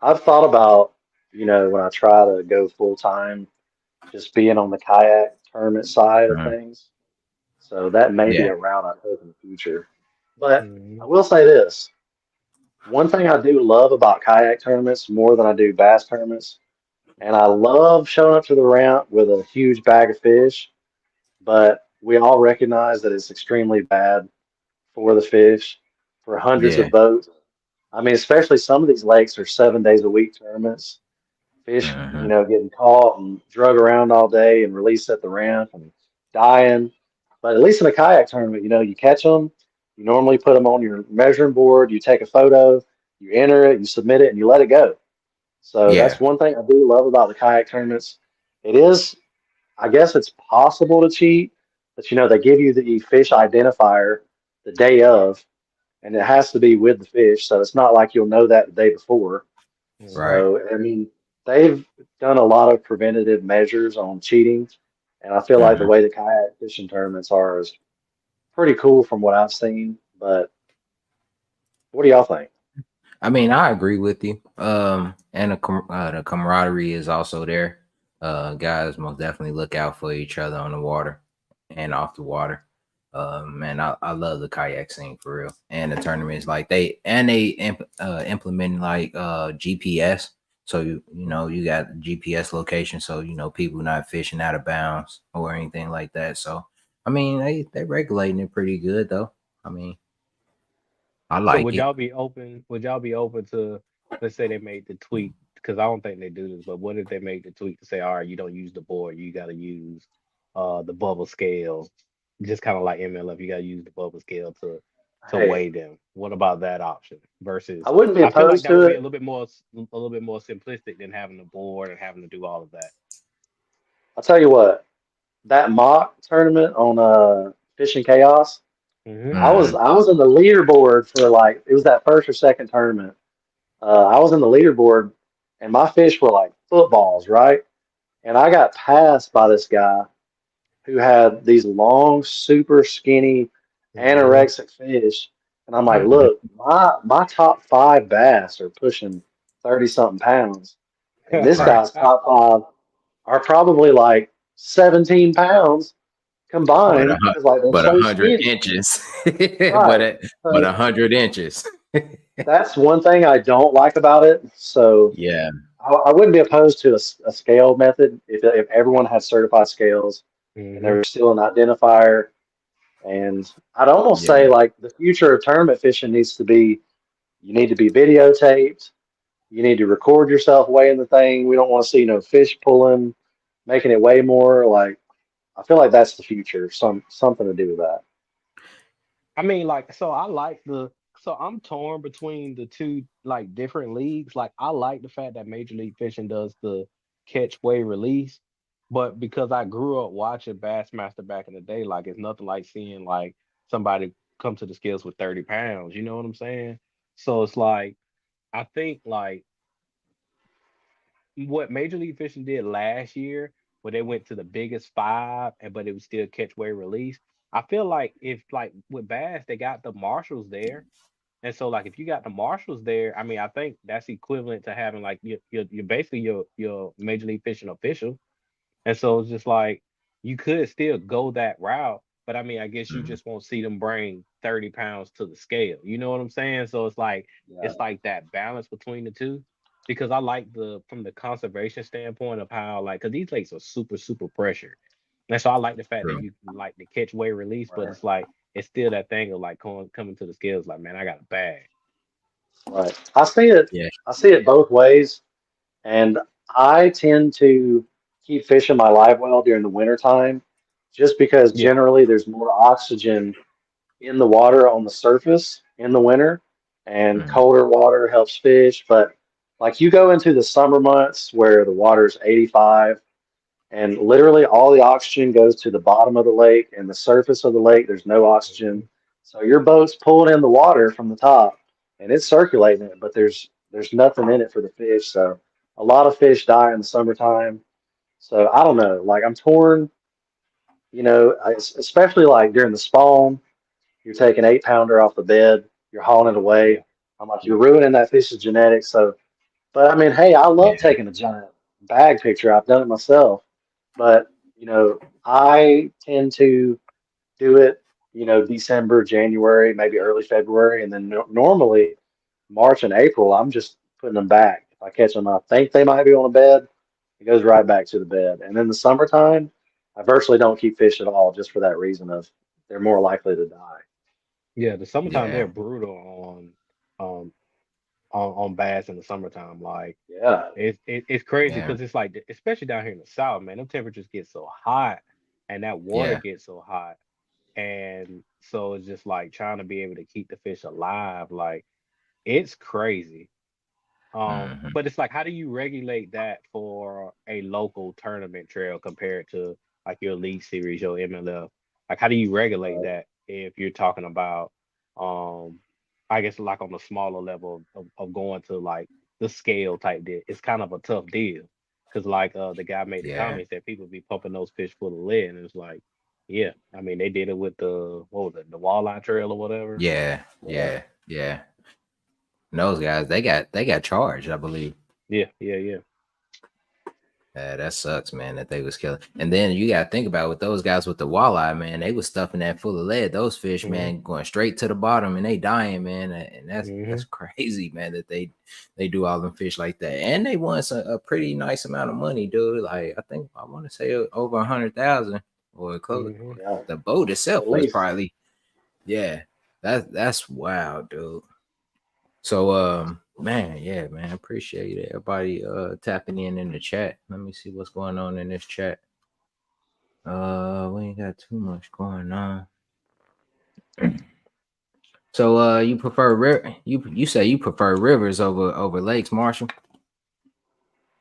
Speaker 2: I've thought about when I try to go full time, just being on the kayak tournament side of
Speaker 1: Mhm.
Speaker 2: things. So that may be
Speaker 1: Yeah.
Speaker 2: a route I take in the future. But I
Speaker 3: Mhm.
Speaker 2: will say this. One thing I do love about kayak tournaments more than I do bass tournaments, and I love showing up to the ramp with a huge bag of fish, but we all recognize that it's extremely bad for the fish, for hundreds
Speaker 1: Yeah.
Speaker 2: of boats. I mean, especially some of these lakes are 7 days a week tournaments. Fish,
Speaker 1: Hmm.
Speaker 2: getting caught and drug around all day and released at the ramp and dying. But at least in a kayak tournament, you catch them, you normally put them on your measuring board, you take a photo, you enter it, you submit it, and you let it go. So that's
Speaker 1: Yeah.
Speaker 2: one thing I do love about the kayak tournaments. It is, I guess it's possible to cheat, but they give you the fish identifier the day of, and it has to be with the fish. So it's not like you'll know that the day before.
Speaker 3: Mhm.
Speaker 1: Right.
Speaker 2: So, I mean, they've done a lot of preventative measures on cheating. And I feel like the
Speaker 1: Hmm.
Speaker 2: way the kayak fishing tournaments are is pretty cool from what I've seen. But what do y'all think?
Speaker 1: I mean, I agree with you. And the camaraderie is also there. Guys most definitely look out for each other on the water and off the water. Man, I love the kayak scene for real. And the tournaments, like implement like GPS. So you know you got GPS location, so you know people not fishing out of bounds or anything like that. So I mean, they regulating it pretty good though. I mean, I
Speaker 3: So
Speaker 1: like
Speaker 3: would
Speaker 1: it.
Speaker 3: y'all be open? Would y'all be open to, let's say they made the tweak, because I don't think they do this, but what if they make the tweak to say, all right, you don't use the board, you got to use the bubble scale, just kind of like MLF, you got to use the bubble scale to
Speaker 2: Hey,
Speaker 3: weigh them. What about that option?
Speaker 2: I
Speaker 3: Versus,
Speaker 2: wouldn't be
Speaker 3: I feel like
Speaker 2: opposed
Speaker 3: that
Speaker 2: to
Speaker 3: would be
Speaker 2: it.
Speaker 3: a little bit more simplistic than having the board and having to do all of that.
Speaker 2: I'll tell you what, that mock tournament on Fishing Chaos,
Speaker 3: Hmm.
Speaker 1: Mhm.
Speaker 2: I was in the leaderboard for like it was that first or second tournament. I was in the leaderboard, and my fish were like footballs, right? And I got passed by this guy who had these long, super skinny,
Speaker 3: Hmm.
Speaker 2: anorexic fish. And I'm like,
Speaker 1: Mhm.
Speaker 2: look, my top five bass are pushing 30 something pounds. And this
Speaker 1: Right.
Speaker 2: guy's top five are probably like 17 pounds
Speaker 1: But
Speaker 2: combined because like they're
Speaker 1: but a
Speaker 2: so
Speaker 1: hundred
Speaker 2: skinny.
Speaker 1: inches.
Speaker 2: Right.
Speaker 1: But
Speaker 2: So
Speaker 1: 100 inches.
Speaker 2: that's one thing I don't like about it. So
Speaker 1: Yeah.
Speaker 2: I wouldn't be opposed to a scale method if everyone had certified scales and there
Speaker 3: Hmm.
Speaker 2: was still an identifier. And I'd almost
Speaker 1: Yeah.
Speaker 2: say like the future of tournament fishing needs to be you need to be videotaped. You need to record yourself weighing the thing. We don't want to see no fish pulling, making it weigh more. Like I feel like that's the future. Something to do with that.
Speaker 3: I mean, like, so I like so I'm torn between the two like different leagues. Like, I like the fact that Major League Fishing does the catch, weigh, release, but because I grew up watching Bassmaster back in the day, like, it's nothing like seeing like somebody come to the scales with 30 pounds. You know what I'm saying? So it's like, I think like what Major League Fishing did last year, where they went to the biggest five, and but it was still catch, weigh, release. I feel like if like with bass, they got the marshals there, and so like if you got the marshals there, I mean, I think that's equivalent to having like your basically your Major League Fishing official, and so it's just like you could still go that route, but I mean, I guess you
Speaker 1: Mhm.
Speaker 3: just won't see them bring 30 pounds to the scale. You know what I'm saying? So
Speaker 2: Yeah.
Speaker 3: it's like that balance between the two. Because I like the from the conservation standpoint of how like because these lakes are super pressured. And so I like the fact that
Speaker 1: True.
Speaker 3: you can like the catch weight release, but
Speaker 2: Right.
Speaker 3: it's like it's still that thing of like coming to the scales like, man, I got a bag.
Speaker 2: Right. I see it.
Speaker 1: Yeah.
Speaker 2: I see it both ways, and I tend to keep fishing my live well during the winter time, just because
Speaker 3: Yeah.
Speaker 2: generally there's more oxygen in the water on the surface in the winter, and
Speaker 1: Mhm.
Speaker 2: colder water helps fish. But like you go into the summer months where the water's 85, and literally all the oxygen goes to the bottom of the lake and the surface of the lake, there's no oxygen.
Speaker 3: Mhm.
Speaker 2: So your boat's pulling in the water from the top and it's circulating it, but there's nothing in it for the fish. So a lot of fish die in the summertime. So I don't know. Like I'm torn, especially like during the spawn. You're taking 8 pounder off the bed, you're hauling it
Speaker 3: Yeah.
Speaker 2: away. I'm like, you're
Speaker 3: Yeah.
Speaker 2: ruining that fish's genetics. So, but I mean, hey, I love
Speaker 1: Yeah.
Speaker 2: taking a giant bag picture. I've done it myself. But, I tend to do it, December, January, maybe early February. And then normally March and April, I'm just putting them back. If I catch them, I think they might be on a bed, it goes right back to the bed. And then the summertime, I virtually don't keep fish at all just for that reason of they're more likely to die.
Speaker 3: Yeah. The summertime
Speaker 1: Yeah.
Speaker 3: they're brutal um on bass in the summertime. Like
Speaker 2: Yeah.
Speaker 3: it's crazy
Speaker 1: Yeah.
Speaker 3: because it's like especially down here in the south, man, them temperatures get so hot and that water
Speaker 1: Yeah.
Speaker 3: gets so hot. And so it's just like trying to be able to keep the fish alive. Like it's crazy.
Speaker 1: Mhm.
Speaker 3: But it's like, how do you regulate that for a local tournament trail compared to like your league series, your MLF? Like, how do you regulate
Speaker 2: Right.
Speaker 3: that if you're talking about, um, I guess like on the smaller level of going to like the scale type deal? It's kind of a tough deal because like the guy made the
Speaker 1: Yeah.
Speaker 3: comment that people be pumping those fish full of lead, and it's like, yeah, I mean they did it with the what was it, the walleye trail or whatever.
Speaker 1: Yeah.
Speaker 2: Right.
Speaker 1: Yeah. Yeah. And those guys, they got charged, I believe.
Speaker 3: Yeah.
Speaker 1: Yeah, that sucks, man, that they was killing. And then you gotta think about with those guys with the walleye, man, they was stuffing that full of lead. Those fish,
Speaker 3: Mhm.
Speaker 1: man, going straight to the bottom and they dying, man. And that's
Speaker 3: Mhm.
Speaker 1: crazy, man, that they do all them fish like that. And they won a pretty nice amount of money, dude. Like I want to say over 100,000 or close.
Speaker 3: Mhm.
Speaker 2: Yeah,
Speaker 1: The boat itself
Speaker 2: at
Speaker 1: was
Speaker 2: least.
Speaker 1: probably, yeah. That's wild, dude. So man, yeah, man, appreciate everybody tapping in the chat. Let me see what's going on in this chat. We ain't got too much going on. So you prefer you say you prefer rivers over lakes, Marshall?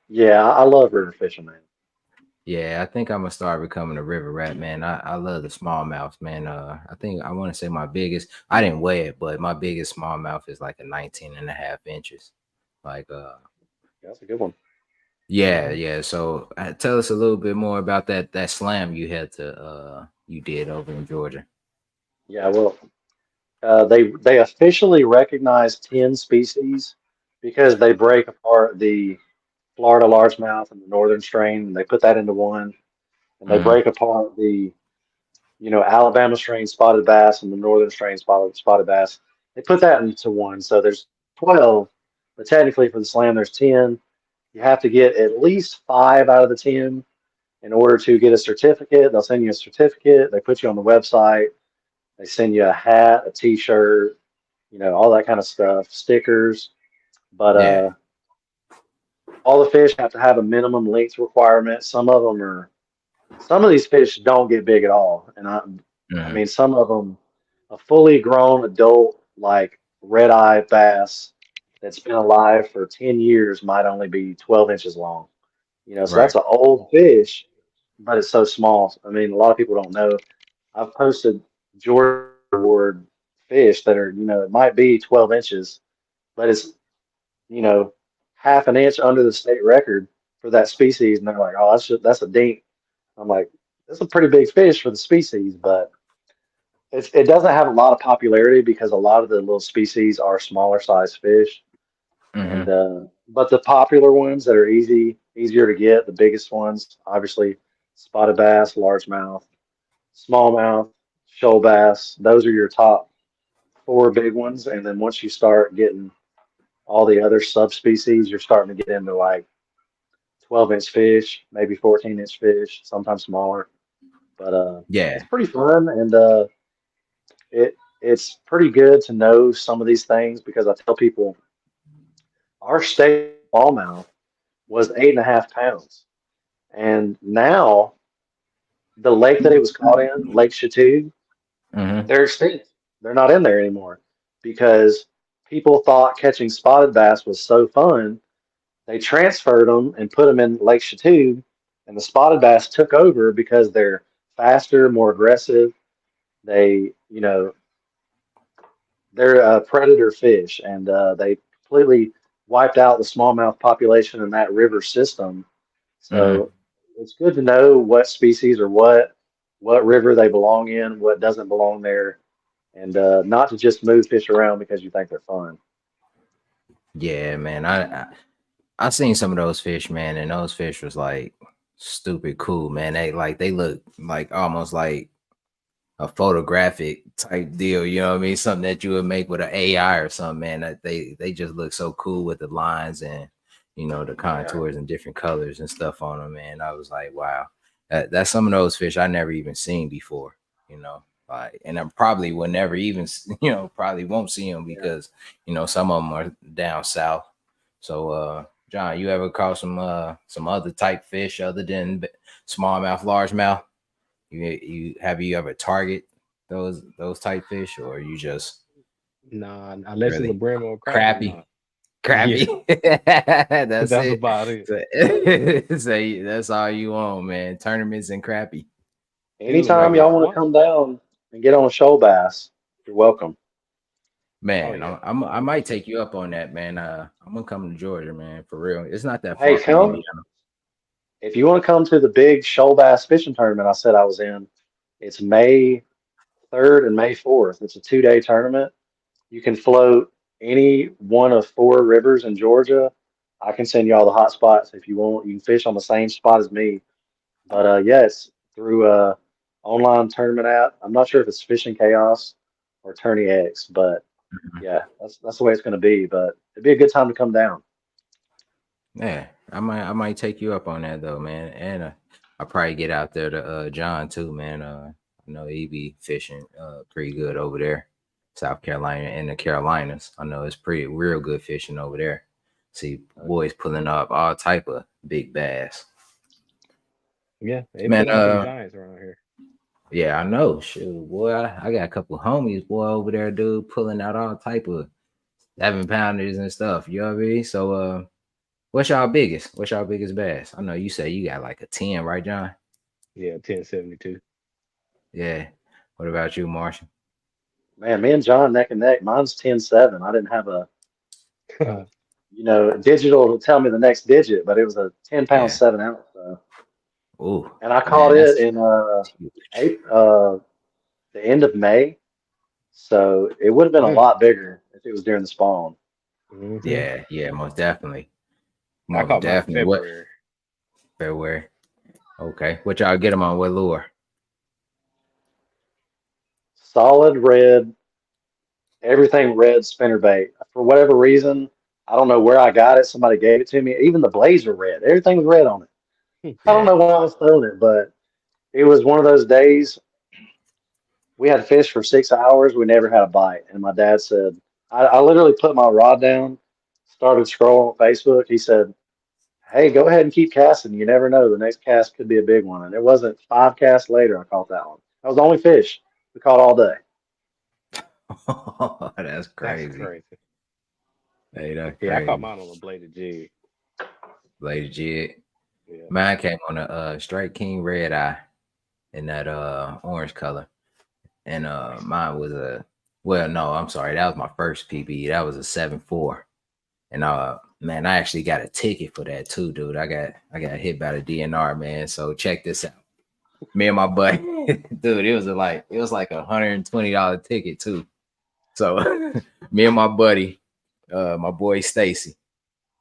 Speaker 2: Yeah, I love river fishing, man.
Speaker 1: Yeah, I think I'm gonna start becoming a river rat, man. I love the smallmouth, man. I think I want to say my biggest, I didn't weigh it, but my biggest smallmouth is like a 19 and a half inches. Like
Speaker 2: That's a good one.
Speaker 1: yeah. So tell us a little bit more about that slam you did over in Georgia.
Speaker 2: Yeah, well, they officially recognize 10 species because they break apart the Florida largemouth and the northern strain, and they put that into one, and they
Speaker 1: Mm,
Speaker 2: break apart the Alabama strain spotted bass and the northern strain spotted bass. They put that into one, so there's 12, but technically for the slam there's 10. You have to get at least 5 out of the 10 in order to get a certificate. They'll send you a certificate. They put you on the website. They send you a hat, a T-shirt, all that kind of stuff, stickers. But
Speaker 1: yeah.
Speaker 2: all the fish have to have a minimum length requirement. Some of these fish don't get big at all, and I
Speaker 1: Mhm.
Speaker 2: mean some of them, a fully grown adult like red eye bass that's been alive for 10 years might only be 12 inches long. So
Speaker 1: Right.
Speaker 2: that's an old fish, but it's so small. I mean, a lot of people don't know. I've posted Georgia Award fish that are, it might be 12 inches, but it's, you know, half an inch under the state record for that species. And they're like, oh, that's a dink. I'm like, that's a pretty big fish for the species, but it doesn't have a lot of popularity because a lot of the little species are smaller size fish. And
Speaker 1: Hmm.
Speaker 2: but the popular ones that are easier to get, the biggest ones, obviously spotted bass, largemouth, smallmouth, shoal bass. Those are your top four big ones. And then once you start getting all the other subspecies, you're starting to get into like 12-inch fish, maybe 14-inch fish, sometimes smaller. But it's
Speaker 1: Yeah.
Speaker 2: pretty fun, and it's pretty good to know some of these things because I tell people our state smallmouth was 8.5 pounds. And now the lake that it was caught in, Lake Chateau,
Speaker 1: Hmm.
Speaker 2: they're extinct. They're not in there anymore because people thought catching spotted bass was so fun. They transferred them and put them in Lake Chateau, and the spotted bass took over because they're faster, more aggressive. They, they're a predator fish, and they completely wiped out the smallmouth population in that river system.
Speaker 1: Hmm.
Speaker 2: So it's good to know what species or what river they belong in, what doesn't belong there, and not to just move fish around because you think they're fun.
Speaker 1: Yeah, man. I seen some of those fish, man, and those fish was like stupid cool, man. They look like almost like a photographic type deal, you know what I mean? Something that you would make with an AI or something, man. That they just look so cool with the lines and the
Speaker 2: Yeah.
Speaker 1: contours and different colors and stuff on them, man. I was like, wow, that's some of those fish I never even seen before, you know. Like, and I probably will never even, probably won't see them
Speaker 2: Yeah.
Speaker 1: because some of them are down south. So, John, you ever caught some other type fish other than smallmouth, largemouth? You ever target those type fish, or you just
Speaker 3: Nah, unless it's a
Speaker 1: really
Speaker 3: brim or a crappie,
Speaker 1: crappy,
Speaker 3: nah. Yeah,
Speaker 1: crappy? That's
Speaker 3: that's
Speaker 1: it.
Speaker 3: about it.
Speaker 1: So, say that's all you want, man. Tournaments and crappy,
Speaker 3: Shoot,
Speaker 2: Anytime
Speaker 3: maybe
Speaker 2: y'all want to
Speaker 3: one.
Speaker 2: come down and get on a shoal bass, you're welcome.
Speaker 3: Oh
Speaker 1: man.
Speaker 3: yeah,
Speaker 1: I might
Speaker 3: 100%.
Speaker 1: take you up on that, man. I'm gonna come to Georgia, man, for real. It's not that
Speaker 2: Hey,
Speaker 1: far from
Speaker 2: come
Speaker 1: Indiana.
Speaker 2: if you want to come to the big shoal bass fishing tournament I said I was in. It's May 3rd and May 4th. It's a 2-day tournament. You can float any one of 4 rivers in Georgia, I can send you all the hot spots if you want. You can fish on the same spot as me. But yes, through a online tournament app. I'm not sure if it's Fishing Chaos or Tourney X, but yeah, that's the way it's going to be. But it'd be a good time to come down.
Speaker 1: Yeah, I might take you up on that though, man. And I'll probably get out there to John too, man. I know he be fishing pretty good over there, South Carolina and the Carolinas. I know it's pretty real good fishing over there. See boys pulling up all type of big bass.
Speaker 3: Yeah, they
Speaker 1: Man,
Speaker 3: put in some giants around here.
Speaker 1: yeah, I know. Shoot, boy, I got a couple homies, boy, over there, dude, pulling out all type of 7 pounders and stuff. You know what I mean? So what's y'all biggest? What's y'all biggest bass? I know you say you got like a 10, right, John?
Speaker 3: Yeah, 1072.
Speaker 1: Yeah. What about you, Marshall?
Speaker 2: Man, me and John neck and neck. Mine's 10-7. I didn't have a digital to tell me the next digit, but it was a 10 pound
Speaker 1: Yeah.
Speaker 2: 7 ounce. So.
Speaker 1: Ooh.
Speaker 2: And I caught
Speaker 1: man,
Speaker 2: it
Speaker 1: that's
Speaker 2: in
Speaker 1: huge.
Speaker 2: the end of May. So it would have been a lot bigger if it was during the spawn.
Speaker 1: Yeah, yeah, most definitely.
Speaker 3: I
Speaker 1: Most
Speaker 3: caught mine in
Speaker 1: definitely. What
Speaker 3: February.
Speaker 1: February? Okay. What y'all get them on? What lure?
Speaker 2: Solid red, everything red spinnerbait. For whatever reason, I don't know where I got it. Somebody gave it to me. Even the blades were red. Everything was red on it. I don't
Speaker 1: Yeah.
Speaker 2: know why I was throwing it, but it was one of those days. We had fish for 6 hours. We never had a bite. And my dad said, I literally put my rod down, started scrolling on Facebook. He said, hey, go ahead and keep casting. You never know. The next cast could be a big one. And it wasn't 5 casts later I caught that one. That was the only fish we caught all day.
Speaker 1: That's
Speaker 3: That's
Speaker 1: crazy.
Speaker 3: crazy.
Speaker 1: Hey, that's
Speaker 3: Yeah, I caught
Speaker 1: crazy.
Speaker 3: mine on a bladed jig.
Speaker 1: Lady Jig.
Speaker 3: Yeah.
Speaker 1: Mine came on a Strike King red eye in that orange color. And mine was no, I'm sorry, that was my first PB. That was a 7.4. And man, I actually got a ticket for that too, dude. I got hit by the DNR, man. So check this out. Me and my buddy, dude, it was like $120 ticket too. So me and my buddy, my boy Stacy,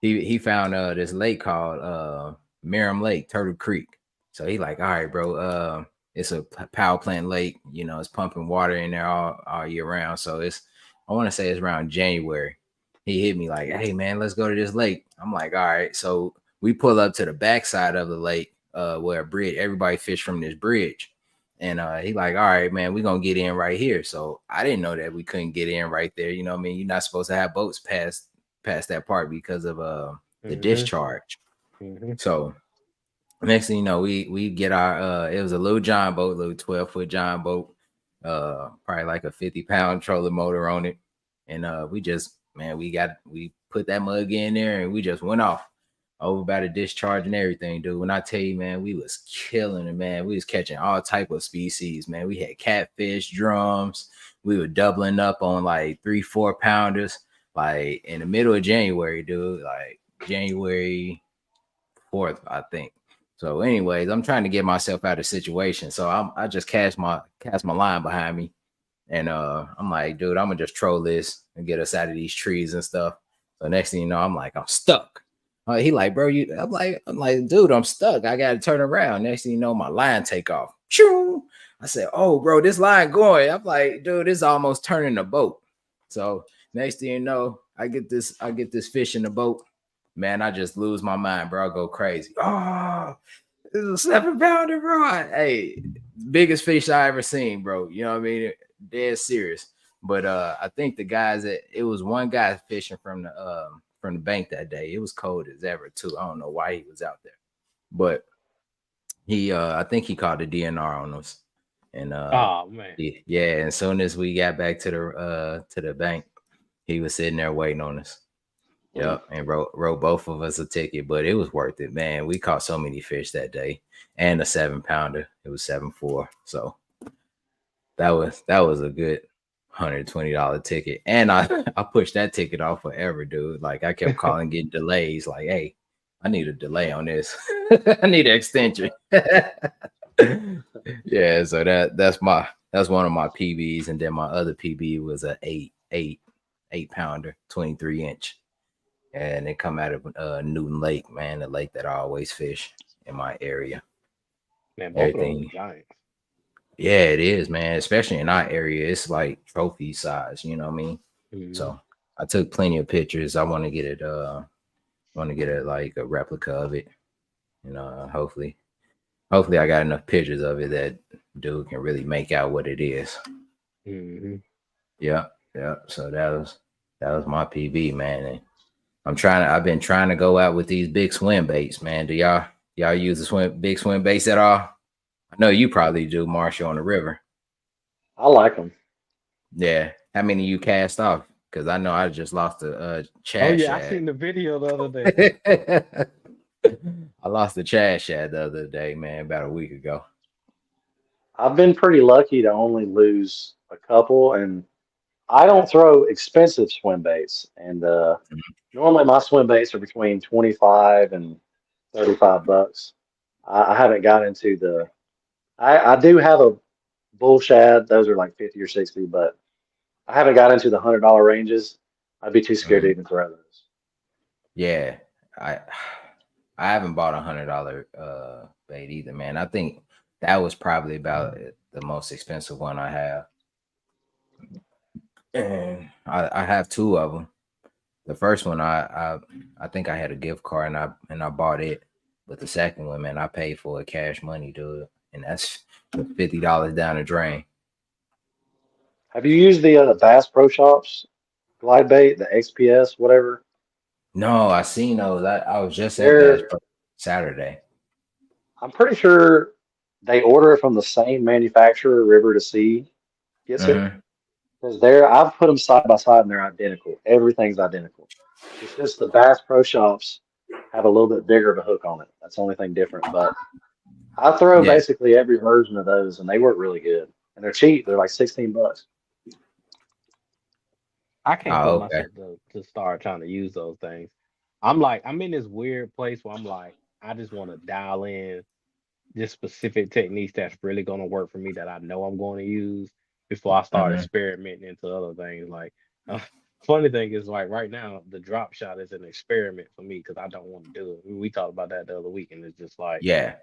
Speaker 1: he found this lake called Merrim Lake, Turtle Creek. So he like, all right, bro, it's a power plant lake, it's pumping water in there all year round. So I want to say it's around January. He hit me like, hey man, let's go to this lake. I'm like, all right. So we pull up to the backside of the lake, where a bridge, everybody fish from this bridge. And he like, all right, man, we're gonna get in right here. So I didn't know that we couldn't get in right there. You know what I mean? You're not supposed to have boats past that part because of the discharge. So next thing you know, we get our it was a little John boat, little 12-foot John boat, probably like a 50-pound trolling motor on it. And we put that mug in there and we just went off over by the discharge and everything, dude. When I tell you, man, we was killing it, man. We was catching all type of species, man. We had catfish, drums. We were doubling up on like 3-4 pounders, like in the middle of January, dude, like January 4th, I think. So, anyways, I'm trying to get myself out of situation. So I just cast my line behind me, and I'm like, dude, I'm gonna just troll this and get us out of these trees and stuff. So next thing you know, I'm like, I'm stuck. He like, bro, I'm like, dude, I'm stuck. I gotta turn around. Next thing you know, my line take off. Shoo! I said, oh, bro, this line going. I'm like, dude, this almost turning the boat. So next thing you know, I get this fish in the boat. Man, I just lose my mind, bro. I go crazy. Oh, this is a 7-pounder, bro. Hey, biggest fish I ever seen, bro. You know what I mean? Dead serious. But I think the guys it was one guy fishing from the bank that day. It was cold as ever too. I don't know why he was out there, but he I think he caught the DNR on us. And
Speaker 3: oh man,
Speaker 1: yeah. And as soon as we got back to the bank, he was sitting there waiting on us. Yep, and wrote both of us a ticket, but it was worth it, man. We caught so many fish that day, and a 7-pounder. It was 7.4, so that was a good $120 ticket. And I pushed that ticket off forever, dude. Like I kept calling, getting delays. Like, hey, I need a delay on this. I need an extension. Yeah, so that's one of my PBs, and then my other PB was a 8.8. 8-pounder, 23-inch, and they come out of Newton Lake, man, the lake that I always fish in my area.
Speaker 3: Man, both of those
Speaker 1: Everything,
Speaker 3: are giants.
Speaker 1: yeah, it is, man. Especially in our area, it's like trophy size. You know what I mean?
Speaker 3: Mhm.
Speaker 1: So I took plenty of pictures. I want to get it. Want to get it like a replica of it. You know, hopefully I got enough pictures of it that dude can really make out what it is.
Speaker 3: Mhm.
Speaker 1: Yeah, yeah. So that was my PB, man. And I've been trying to go out with these big swim baits, man. Do y'all use the big swim baits at all? I know you probably do, Marshall, on the river.
Speaker 2: I like them.
Speaker 1: Yeah. How many you cast off? Because I know I just lost a
Speaker 3: Oh
Speaker 1: Chad
Speaker 3: yeah, I
Speaker 1: shad.
Speaker 3: seen the video the other day.
Speaker 1: I lost the Chad shad the other day, man, about a week ago.
Speaker 2: I've been pretty lucky to only lose a couple, and I don't throw expensive swim baits. And normally my swim baits are between 25 and $35. I haven't got into the. I do have a bull shad. Those are like 50 or 60, but I haven't got into the $100 ranges. I'd be too scared to
Speaker 1: Mhm.
Speaker 2: even throw those.
Speaker 1: Yeah, I I haven't bought $100 bait either, man. I think that was probably about the most expensive one I have, and I have two of them. The first one I think I had a gift card and I bought it, but the second one, man, I paid for it cash money, dude, and that's $50 down the drain.
Speaker 2: Have you used the Bass Pro Shops glide bait, the XPS, whatever?
Speaker 1: No, I seen those. I was just at Bass
Speaker 2: They're
Speaker 1: Pro Saturday.
Speaker 2: I'm pretty sure they order it from the same manufacturer, River to Sea gets it.
Speaker 1: Hmm.
Speaker 2: Because I've put them side by side and they're identical. Everything's identical. It's just the Bass Pro Shops have a little bit bigger of a hook on it. That's the only thing different. But I throw
Speaker 1: Yeah.
Speaker 2: basically every version of those and they work really good. And they're cheap. They're like $16.
Speaker 3: I can't put
Speaker 1: Oh, okay.
Speaker 3: myself to start trying to use those things. I'm in this weird place where I'm like, I just want to dial in just specific techniques that's really going to work for me that I know I'm going to use before I start
Speaker 1: Hmm.
Speaker 3: experimenting into other things. Like, uh, funny thing is, like right now, the drop shot is an experiment for me because I don't want to do it. We talked about that the other week, and it's just like,
Speaker 1: Yeah.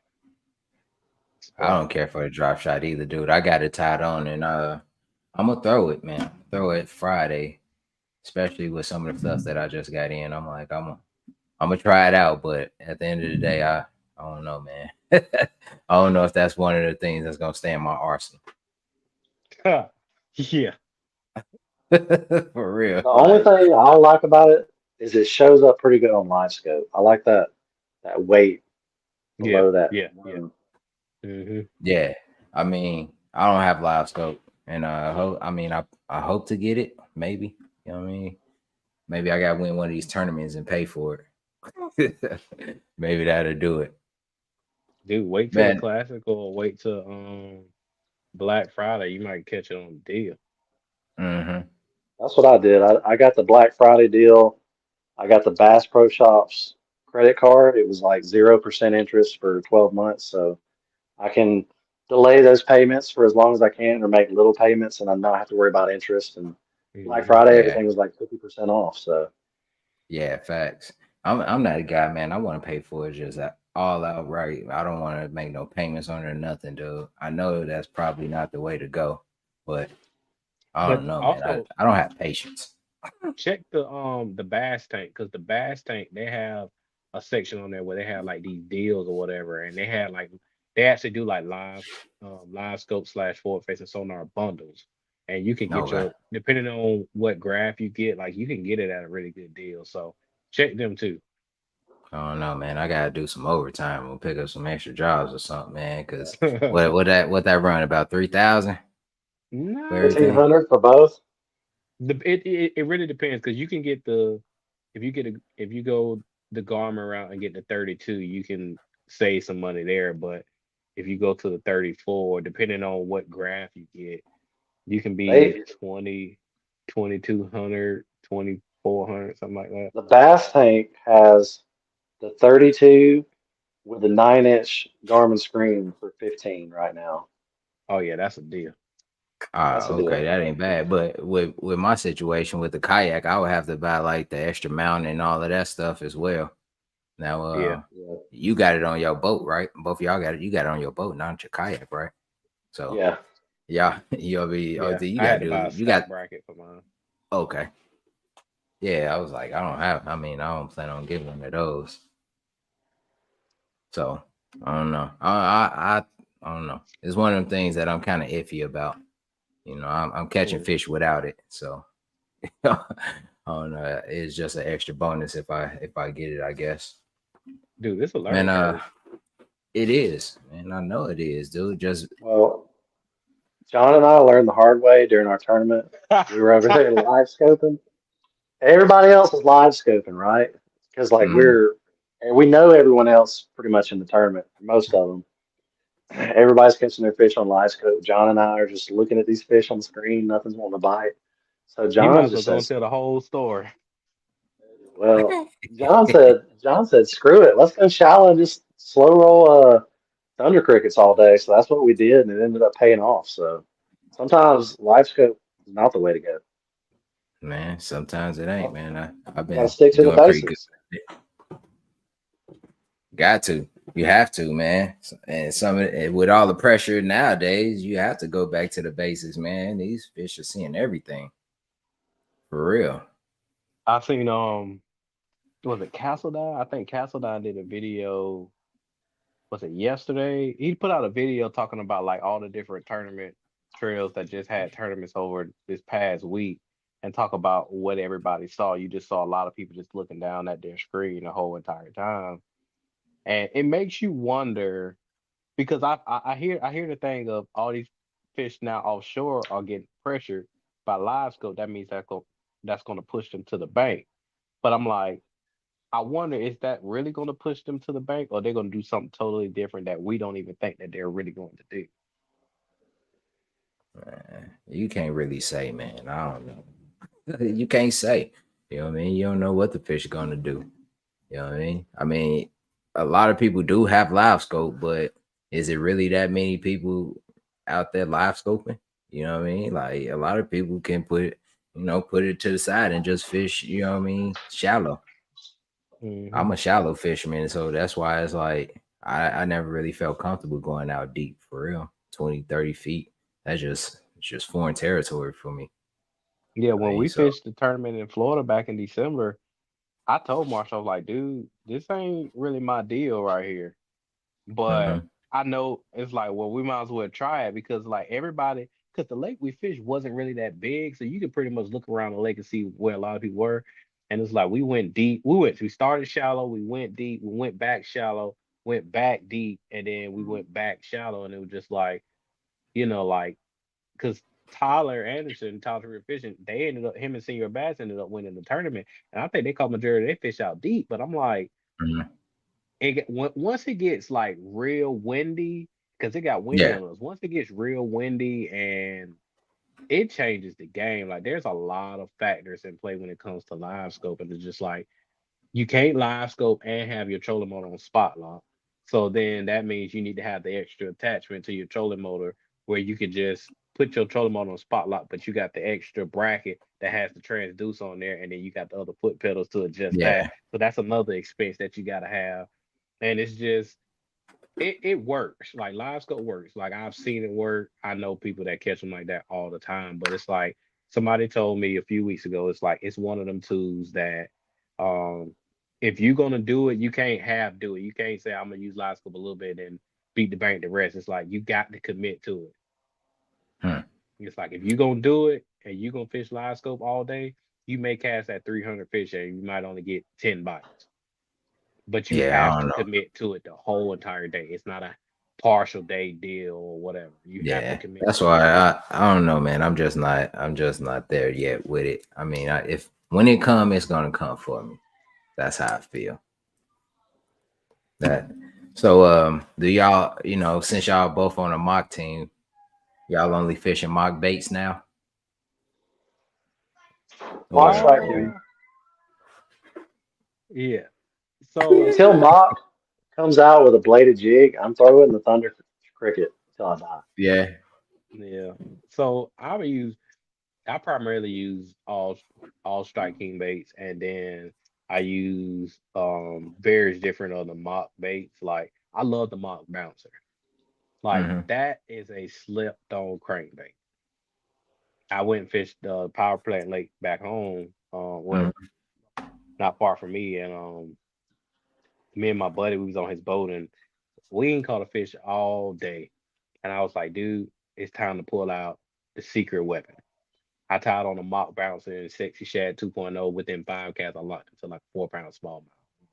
Speaker 1: I
Speaker 3: but
Speaker 1: don't care for the drop shot either, dude. I got it tied on and I'm gonna throw it, man. Throw it Friday, especially with some of the stuff that I just got in. I'm like, I'm gonna try it out, but at the end of the day, I don't know, man. I don't know if that's one of the things that's gonna stay in my arsenal.
Speaker 3: yeah,
Speaker 1: For real.
Speaker 2: The only
Speaker 1: Like,
Speaker 2: thing I like about it is it shows up pretty good on live scope. I like that weight
Speaker 3: yeah,
Speaker 2: below that
Speaker 3: yeah, yeah.
Speaker 2: one.
Speaker 3: Hmm.
Speaker 1: yeah. I mean, I don't have live scope, and I hope to get it, maybe. You know what I mean? Maybe I gotta win one of these tournaments and pay for it. Maybe that'll do it.
Speaker 3: Dude, wait till the
Speaker 1: Man,
Speaker 3: classic or wait till Black Friday. You might catch it on a deal.
Speaker 1: hmm
Speaker 2: That's what I did. I got the Black Friday deal. I got the Bass Pro Shops credit card. It was like 0% interest for 12 months. So I can delay those payments for as long as I can or make little payments and I not have to worry about interest. And Black
Speaker 3: Hmm.
Speaker 2: Friday,
Speaker 1: yeah,
Speaker 2: everything was like 50% off. So
Speaker 1: yeah, facts. I'm not a guy, man. I want to pay for it just all outright. I don't want to make no payments on it or nothing, dude. I know that's probably not the way to go, but I
Speaker 3: But
Speaker 1: don't know, man.
Speaker 3: also
Speaker 1: I don't have patience.
Speaker 3: check the Bass Tank because the Bass Tank they have a section on there where they have like these deals or whatever, and they had like they actually do like live scope slash forward facing sonar bundles, and you can get
Speaker 1: Okay.
Speaker 3: your depending on what graph you get, like you can get it at a really good deal. So check them too.
Speaker 1: I don't know, man. I gotta do some overtime or pick up some extra jobs or something, man. Cause
Speaker 3: No,
Speaker 1: what that run about 3,000 for everything?
Speaker 2: 1,500 for both.
Speaker 3: it really depends because you can get the if you go the Garmin route and get the 32, you can save some money there. But if you go to the 34, depending on what graph you get, you can be
Speaker 2: They
Speaker 3: 20, 2,200, 2,400, something like that.
Speaker 2: The Bass Tank has the 32 with the 9-inch Garmin screen for 15 right now.
Speaker 3: Oh yeah, that's a deal.
Speaker 2: That's a
Speaker 1: Okay,
Speaker 2: deal.
Speaker 1: that ain't bad. But with my situation with the kayak, I would have to buy like the extra mount and all of that stuff as well. Now,
Speaker 3: Yeah.
Speaker 2: Yeah.
Speaker 1: you got it on your boat, right? Both of y'all got it. You got it on your boat, not your kayak, right? So,
Speaker 2: Yeah.
Speaker 1: yeah, you'll be. Oh,
Speaker 3: Yeah.
Speaker 1: you
Speaker 3: I
Speaker 1: got
Speaker 3: had
Speaker 1: to
Speaker 3: to buy
Speaker 1: do.
Speaker 3: a
Speaker 1: You
Speaker 3: stack
Speaker 1: got
Speaker 3: bracket for mine.
Speaker 1: okay. Yeah, I was like, I don't have. I mean, I don't plan on getting one of those. So I don't know. I don't know. It's one of them things that I'm kind of iffy about. You know, I'm catching
Speaker 3: Mhm.
Speaker 1: fish without it, so I don't know. It's just an extra bonus if I get it, I guess.
Speaker 3: Dude, it's a
Speaker 1: Man,
Speaker 3: learning curve.
Speaker 1: it is, man. I know it is, dude. Just
Speaker 2: Well, John and I learned the hard way during our tournament. We were over there live scoping. Everybody else is live scoping, right? Because like
Speaker 1: mm,
Speaker 2: and we know everyone else pretty much in the tournament, most of them. Everybody's catching their fish on live scope. John and I are just looking at these fish on the screen. Nothing's wanting to bite. So
Speaker 3: You might
Speaker 2: John
Speaker 3: as well
Speaker 2: just
Speaker 3: go and
Speaker 2: says,
Speaker 3: tell the whole story.
Speaker 2: "Well, John said, screw it. Let's go shallow and just slow roll thunder crickets all day." So that's what we did, and it ended up paying off. So sometimes live scope is not the way to go.
Speaker 1: man. Sometimes it ain't, man. I've
Speaker 2: Got to
Speaker 1: been
Speaker 2: stick to the
Speaker 1: doing pretty good.
Speaker 2: basics.
Speaker 1: Got to. You have to, man. And with all the pressure nowadays, you have to go back to the basics, man. These fish are seeing everything for real.
Speaker 3: I seen was it Castledine? I think Castledine did a video, was it yesterday? He put out a video talking about like all the different tournament trails that just had tournaments over this past week and talk about what everybody saw. You just saw a lot of people just looking down at their screen the whole entire time. And it makes you wonder because I hear the thing of all these fish now offshore are getting pressured by live scope. That means that's going to push them to the bank. But I'm like, I wonder, is that really going to push them to the bank, or they're going to do something totally different that we don't even think that they're really going to do?
Speaker 1: You can't really say, man. I don't know. You can't say. You know what I mean? You don't know what the fish are gonna do. You know what I mean? I mean, a lot of people do have live scope, but is it really that many people out there live scoping? You know what I mean? Like a lot of people can put it to the side and just fish, you know what I mean, shallow.
Speaker 3: Hmm.
Speaker 1: I'm a shallow fisherman, so that's why it's like I never really felt comfortable going out deep for real. 20, 30 feet. It's just foreign territory for me.
Speaker 3: Yeah,
Speaker 1: I
Speaker 3: when
Speaker 1: mean,
Speaker 3: we
Speaker 1: so
Speaker 3: fished the tournament in Florida back in December, I told Marshall, I was like, dude, this ain't really my deal right here. But
Speaker 1: mhm.
Speaker 3: I know it's like, well, we might as well try it because like everybody, because the lake we fished wasn't really that big, so you could pretty much look around the lake and see where a lot of people were. And it's like we went deep. We started shallow, we went deep, we went back shallow, went back deep, and then we went back shallow, and it was just like, like because Tyler Anderson, Tyler Real Fishing, they ended up him and Senior Bass ended up winning the tournament, and I think they caught majority of their fish out deep. But I'm like,
Speaker 1: Mhm.
Speaker 3: once it gets like real windy, because it got windy
Speaker 1: Yeah.
Speaker 3: on us. Once it gets real windy and it changes the game. Like there's a lot of factors in play when it comes to live scope, and it's just like you can't live scope and have your trolling motor on spot lock. So then that means you need to have the extra attachment to your trolling motor where you can just put your trolling motor on spot lock, but you got the extra bracket that has the transduce on there, and then you got the other foot pedals to adjust that.
Speaker 1: Yeah.
Speaker 3: So that's another expense that you got to have. And it's just it works. Like live scope works. Like I've seen it work. I know people that catch them like that all the time. But it's like somebody told me a few weeks ago. It's like it's one of them tools that um if you're gonna do it, you can't half do it. You can't say I'm gonna use live scope a little bit and beat the bank the rest. It's like you got to commit to it.
Speaker 1: Hmm.
Speaker 3: It's like if you're gonna do it and you're gonna fish live scope all day, you may cast that 300 fish and you might only get 10 bites. But you
Speaker 1: Yeah,
Speaker 3: have
Speaker 1: I don't
Speaker 3: to
Speaker 1: know.
Speaker 3: commit to it the whole entire day. It's not a partial day deal or whatever. You have to
Speaker 1: Yeah.
Speaker 3: commit
Speaker 1: That's
Speaker 3: to it.
Speaker 1: why I don't know, man. I'm just not there yet with it. I mean, if when it come, it's gonna come for me. That's how I feel. That so do y'all, since y'all both on a mock team, y'all only fishing mock baits now?
Speaker 2: Watch
Speaker 1: Or
Speaker 2: right, Kimmy.
Speaker 3: Uh yeah. So
Speaker 2: Until Mock comes out with a bladed jig, I'm throwing the Thunder Cricket until I die.
Speaker 1: yeah.
Speaker 3: Yeah. So I primarily use all strike king baits, and then I use various different other mock baits. Like I love the mock bouncer. Like
Speaker 1: Hmm.
Speaker 3: that is a slept on crankbait. I went and fished the power plant lake back home, well,
Speaker 1: Hmm.
Speaker 3: not far from me, and me and my buddy we was on his boat and we ain't caught a fish all day. And I was like, dude, it's time to pull out the secret weapon. I tied on a mock bouncer and sexy shad 2.0 within 5 casts. I locked it to like 4 pound smallmouth.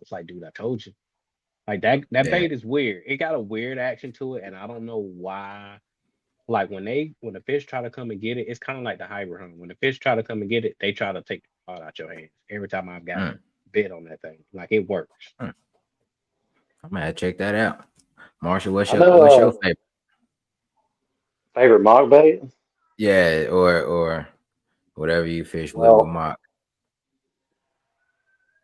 Speaker 3: It's like, dude, I told you. Like that
Speaker 1: Yeah.
Speaker 3: bait is weird. It got a weird action to it, and I don't know why. Like when the fish try to come and get it, it's kind of like the hybrid hunt. When the fish try to come and get it, they try to take the rod out your hands. Every time I've got
Speaker 1: Mm,
Speaker 3: bit on that thing, like it works.
Speaker 1: mm. I'm gonna check that out. Marshall,
Speaker 2: I
Speaker 1: what's your
Speaker 2: know
Speaker 1: favorite?
Speaker 2: favorite mock bait.
Speaker 1: Yeah, or whatever you fish with
Speaker 2: Well,
Speaker 1: mock.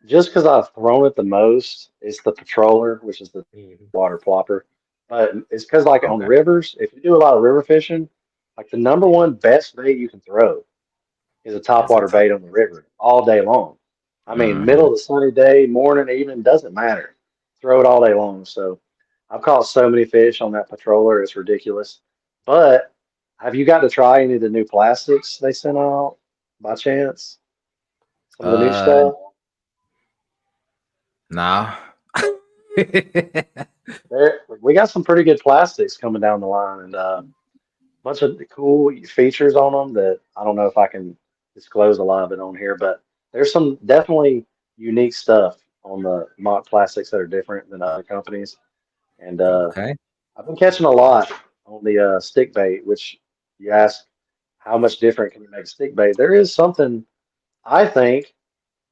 Speaker 2: just because I've thrown it the most, it's the patroller, which is the
Speaker 3: Mhm.
Speaker 2: water plopper. But it's because like on
Speaker 1: Okay.
Speaker 2: rivers, if you do a lot of river fishing, like the number
Speaker 1: Yeah,
Speaker 2: one best bait you can throw is a
Speaker 1: it's a
Speaker 2: topwater
Speaker 1: top.
Speaker 2: bait on the river all day long. I mean, middle
Speaker 1: Hmm.
Speaker 2: of the sunny day, morning, evening, doesn't matter. Throw it all day long. So I've caught so many fish on that patroller, it's ridiculous. But have you got to try any of the new plastics they sent out by chance? Some of the new
Speaker 1: Uh,
Speaker 2: stuff?
Speaker 1: nah.
Speaker 2: We got some pretty good plastics coming down the line, and bunch of cool features on them that I don't know if I can disclose a lot of it on here, but there's some definitely unique stuff on the mock plastics that are different than other companies. And
Speaker 1: Okay.
Speaker 2: I've been catching a lot on the stick bait, which you ask how much different can you make stick bait? There is something I think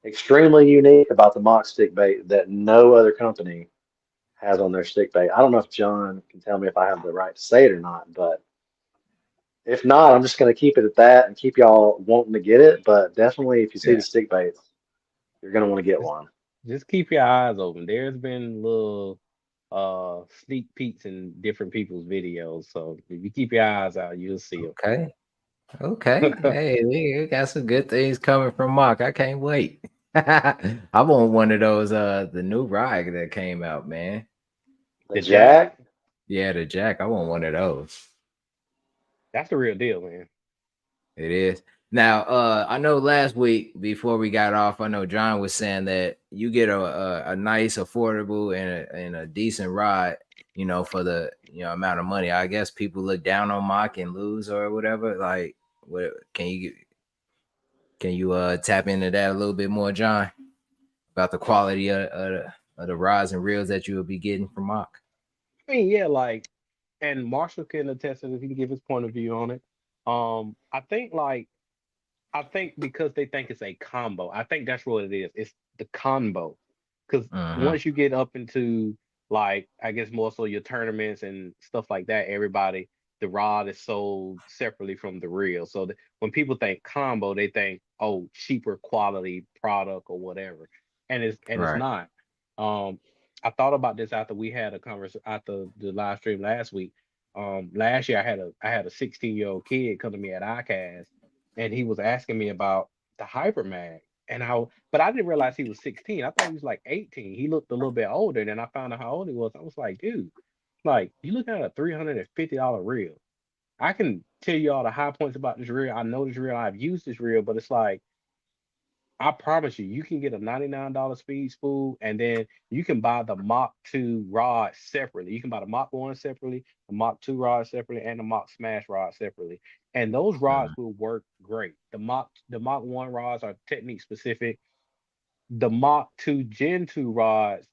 Speaker 2: extremely unique about the mock stick bait that no other company has on their stick bait. I don't know if John can tell me if I have the right to say it or not, but if not, I'm just going to keep it at that and keep y'all wanting to get it. But definitely, if you see
Speaker 1: Yeah.
Speaker 2: the stick baits, you're going to want to get
Speaker 3: Just
Speaker 2: one.
Speaker 3: just keep your eyes open. There's been little sneak peeks in different people's videos, so if you keep your eyes out, you'll see
Speaker 1: Okay. Okay.
Speaker 3: them.
Speaker 1: Hey, we got some good things coming from Mock. I can't wait. I want one of those the new ride that came out, man.
Speaker 2: The
Speaker 3: The Jack,
Speaker 2: Jack,
Speaker 1: Yeah, the Jack. I want one of those.
Speaker 3: that's the real deal, man.
Speaker 1: It is. Now, I know last week before we got off, I know John was saying that you get a nice, affordable, and a decent ride, for the amount of money. I guess people look down on Mock and lose or whatever. Like, what can you tap into that a little bit more, John, about the quality of the rods and reels that you will be getting from Mock?
Speaker 3: I mean, yeah, like, and Marshall can attest to this. He can give his point of view on it. I think I think because they think it's a combo. I think that's what it is. It's the combo. Because
Speaker 1: Mm-hmm.
Speaker 3: once you get up into like, I guess more so your tournaments and stuff like that, everybody, the rod is sold separately from the reel. So when people think combo, they think, oh, cheaper quality product or whatever. And it's
Speaker 1: Right.
Speaker 3: not. Um, I thought about this after we had a conversation after the live stream last week. Last year I had a 16-year-old kid come to me at ICAST and he was asking me about the Hypermag and how, but I didn't realize he was 16. I thought he was like 18. He looked a little bit older, and then I found out how old he was. I was like, dude, like you look at a $350 reel. I can tell you all the high points about this reel. I know this reel. I've used this reel, but it's like I promise you, you can get a $99 speed spool, and then you can buy the Mach 2 rod separately. You can buy the Mach 1 separately, the Mach 2 rod separately, and the Mach Smash rod separately. And those rods
Speaker 1: Mhm.
Speaker 3: will work great. The Mach 1 rods are technique specific. The Mach 2 Gen 2 rods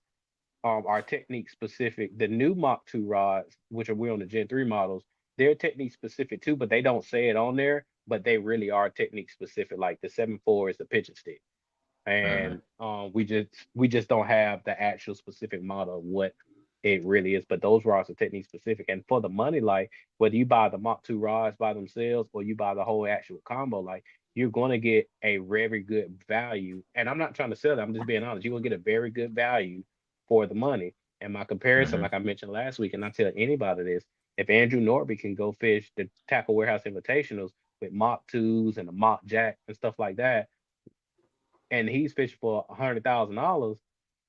Speaker 3: are technique specific. The new Mach 2 rods, which are we on the Gen 3 models, they're technique specific too, but they don't say it on there, but they really are technique specific. Like the 7.4 is the pitching stick
Speaker 1: Mhm.
Speaker 3: and we just don't have the actual specific model of what it really is. But those rods are technique specific, and for the money, like whether you buy the Mach 2 rods by themselves or you buy the whole actual combo, like you're gonna get a very good value. And I'm not trying to sell that. I'm just being honest. You're gonna get a very good value for the money. And my comparison,
Speaker 1: Mhm.
Speaker 3: like I mentioned last week, and I tell anybody this. If Andrew Norby can go fish the Tackle Warehouse Invitationals with Mach 2s and a Mach Jack and stuff like that, and he's fishing for $100,000,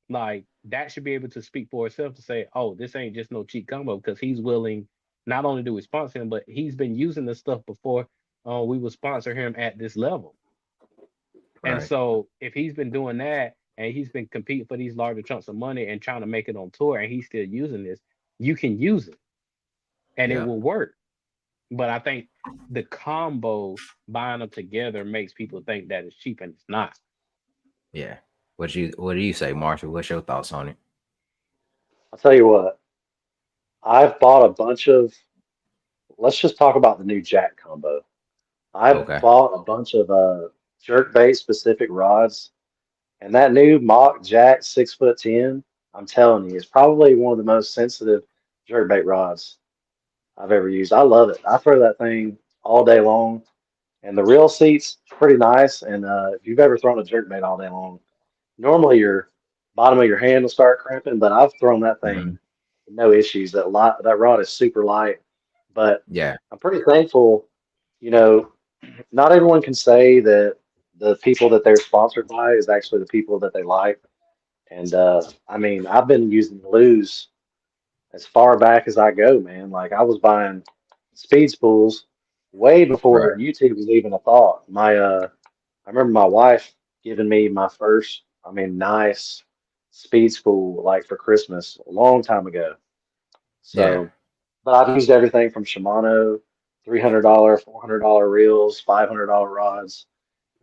Speaker 3: like that should be able to speak for itself to say, oh, this ain't just no cheap combo because he's willing. Not only do we sponsor him, but he's been using this stuff before. We will sponsor him at this level. And
Speaker 1: Right.
Speaker 3: so if he's been doing that and he's been competing for these larger chunks of money and trying to make it on tour and he's still using this, you can use it and it
Speaker 1: Yeah.
Speaker 3: will work. But I think the combo buying them together makes people think that it's cheap and it's not.
Speaker 1: Yeah. What do you say, Marshall? What's your thoughts on it?
Speaker 2: I'll tell you what, I've bought a bunch of, let's just talk about the new Jack combo. I've
Speaker 1: Okay.
Speaker 2: bought a bunch of jerkbait specific rods, and that new Mock Jack 6'10", I'm telling you, is probably one of the most sensitive jerkbait rods I've ever used. I love it. I throw that thing all day long, and the reel seat's pretty nice. And if you've ever thrown a jerkbait all day long, normally your bottom of your hand will start cramping, but I've thrown that thing
Speaker 1: Mhm.
Speaker 2: no issues. That rod is super light, but
Speaker 1: Yeah.
Speaker 2: I'm pretty thankful. You know, not everyone can say that the people that they're sponsored by is actually the people that they like. And I mean, I've been using Lose as far back as I go, man. Like I was buying speed spools way before
Speaker 1: Right.
Speaker 2: YouTube was even a thought. I remember my wife giving me my first, I mean, nice speed spool like for Christmas a long time ago.
Speaker 1: Yeah.
Speaker 2: So, but I've used everything from Shimano, $300, $400 reels, $500 rods.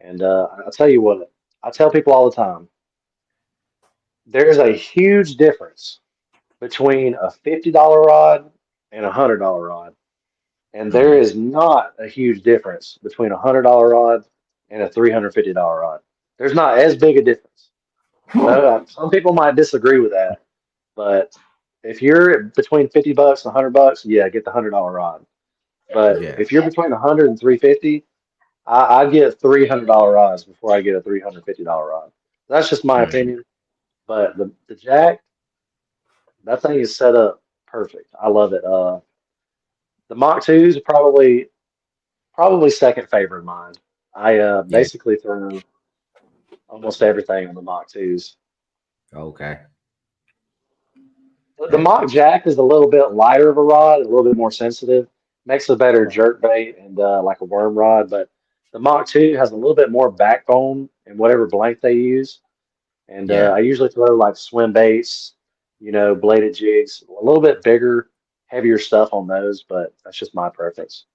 Speaker 2: And I'll tell you what, I tell people all the time, there's a huge difference between a $50 rod and a $100 rod. And there
Speaker 1: Mhm.
Speaker 2: is not a huge difference between a $100 rod and a $350 rod. There's not as big a difference. So some people might disagree with that, but if you're between $50 and $100, yeah, get the $100 rod. But
Speaker 1: Yeah.
Speaker 2: if you're between 100 and 350, I get $300 rods before I get a $350 rod. That's just my
Speaker 1: Mhm.
Speaker 2: opinion. But the Jack, that thing is set up perfect. I love it. The Mach 2s are probably second favorite of mine. I
Speaker 1: Yeah.
Speaker 2: basically throw almost everything on the Mach 2s.
Speaker 1: Okay.
Speaker 2: The
Speaker 1: Yeah.
Speaker 2: Mach Jack is a little bit lighter of a rod, a little bit more sensitive, makes a better jerk bait and like a worm rod. But the Mach 2 has a little bit more backbone in whatever blank they use. And
Speaker 1: Yeah.
Speaker 2: I usually throw like swim baits, bladed jigs, a little bit bigger, heavier stuff on those, but that's just my preference.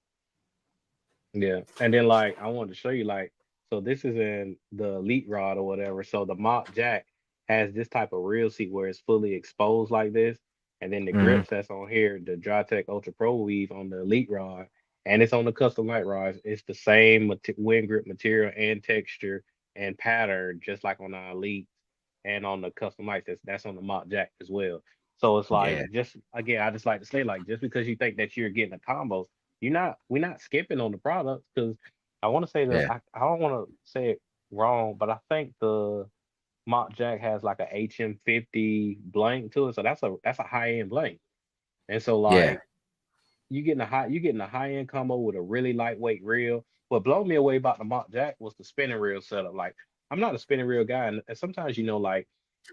Speaker 3: Yeah. And then like I wanted to show you like so this is in the elite rod or whatever. So the Mach Jack has this type of reel seat where it's fully exposed like this. And then the
Speaker 1: Mhm.
Speaker 3: grips that's on here, the Drytech Ultra Pro Weave on the elite rod, and it's on the custom light rods. It's the same wind grip material and texture and pattern, just like on the elite and on the custom lights. That's on the Mach Jack as well. So it's
Speaker 1: Yeah.
Speaker 3: like just again, I just like to say like just because you think that you're getting a combo, we're not skipping on the products because I want to say
Speaker 1: Yeah.
Speaker 3: I don't want to say it wrong, but I think the Mach Jack has like a HM50 blank to it, so that's a high end blank. And so
Speaker 1: Yeah.
Speaker 3: like you getting a high end combo with a really lightweight reel. What blew me away about the Mach Jack was the spinning reel setup. Like I'm not a spinning reel guy, and sometimes like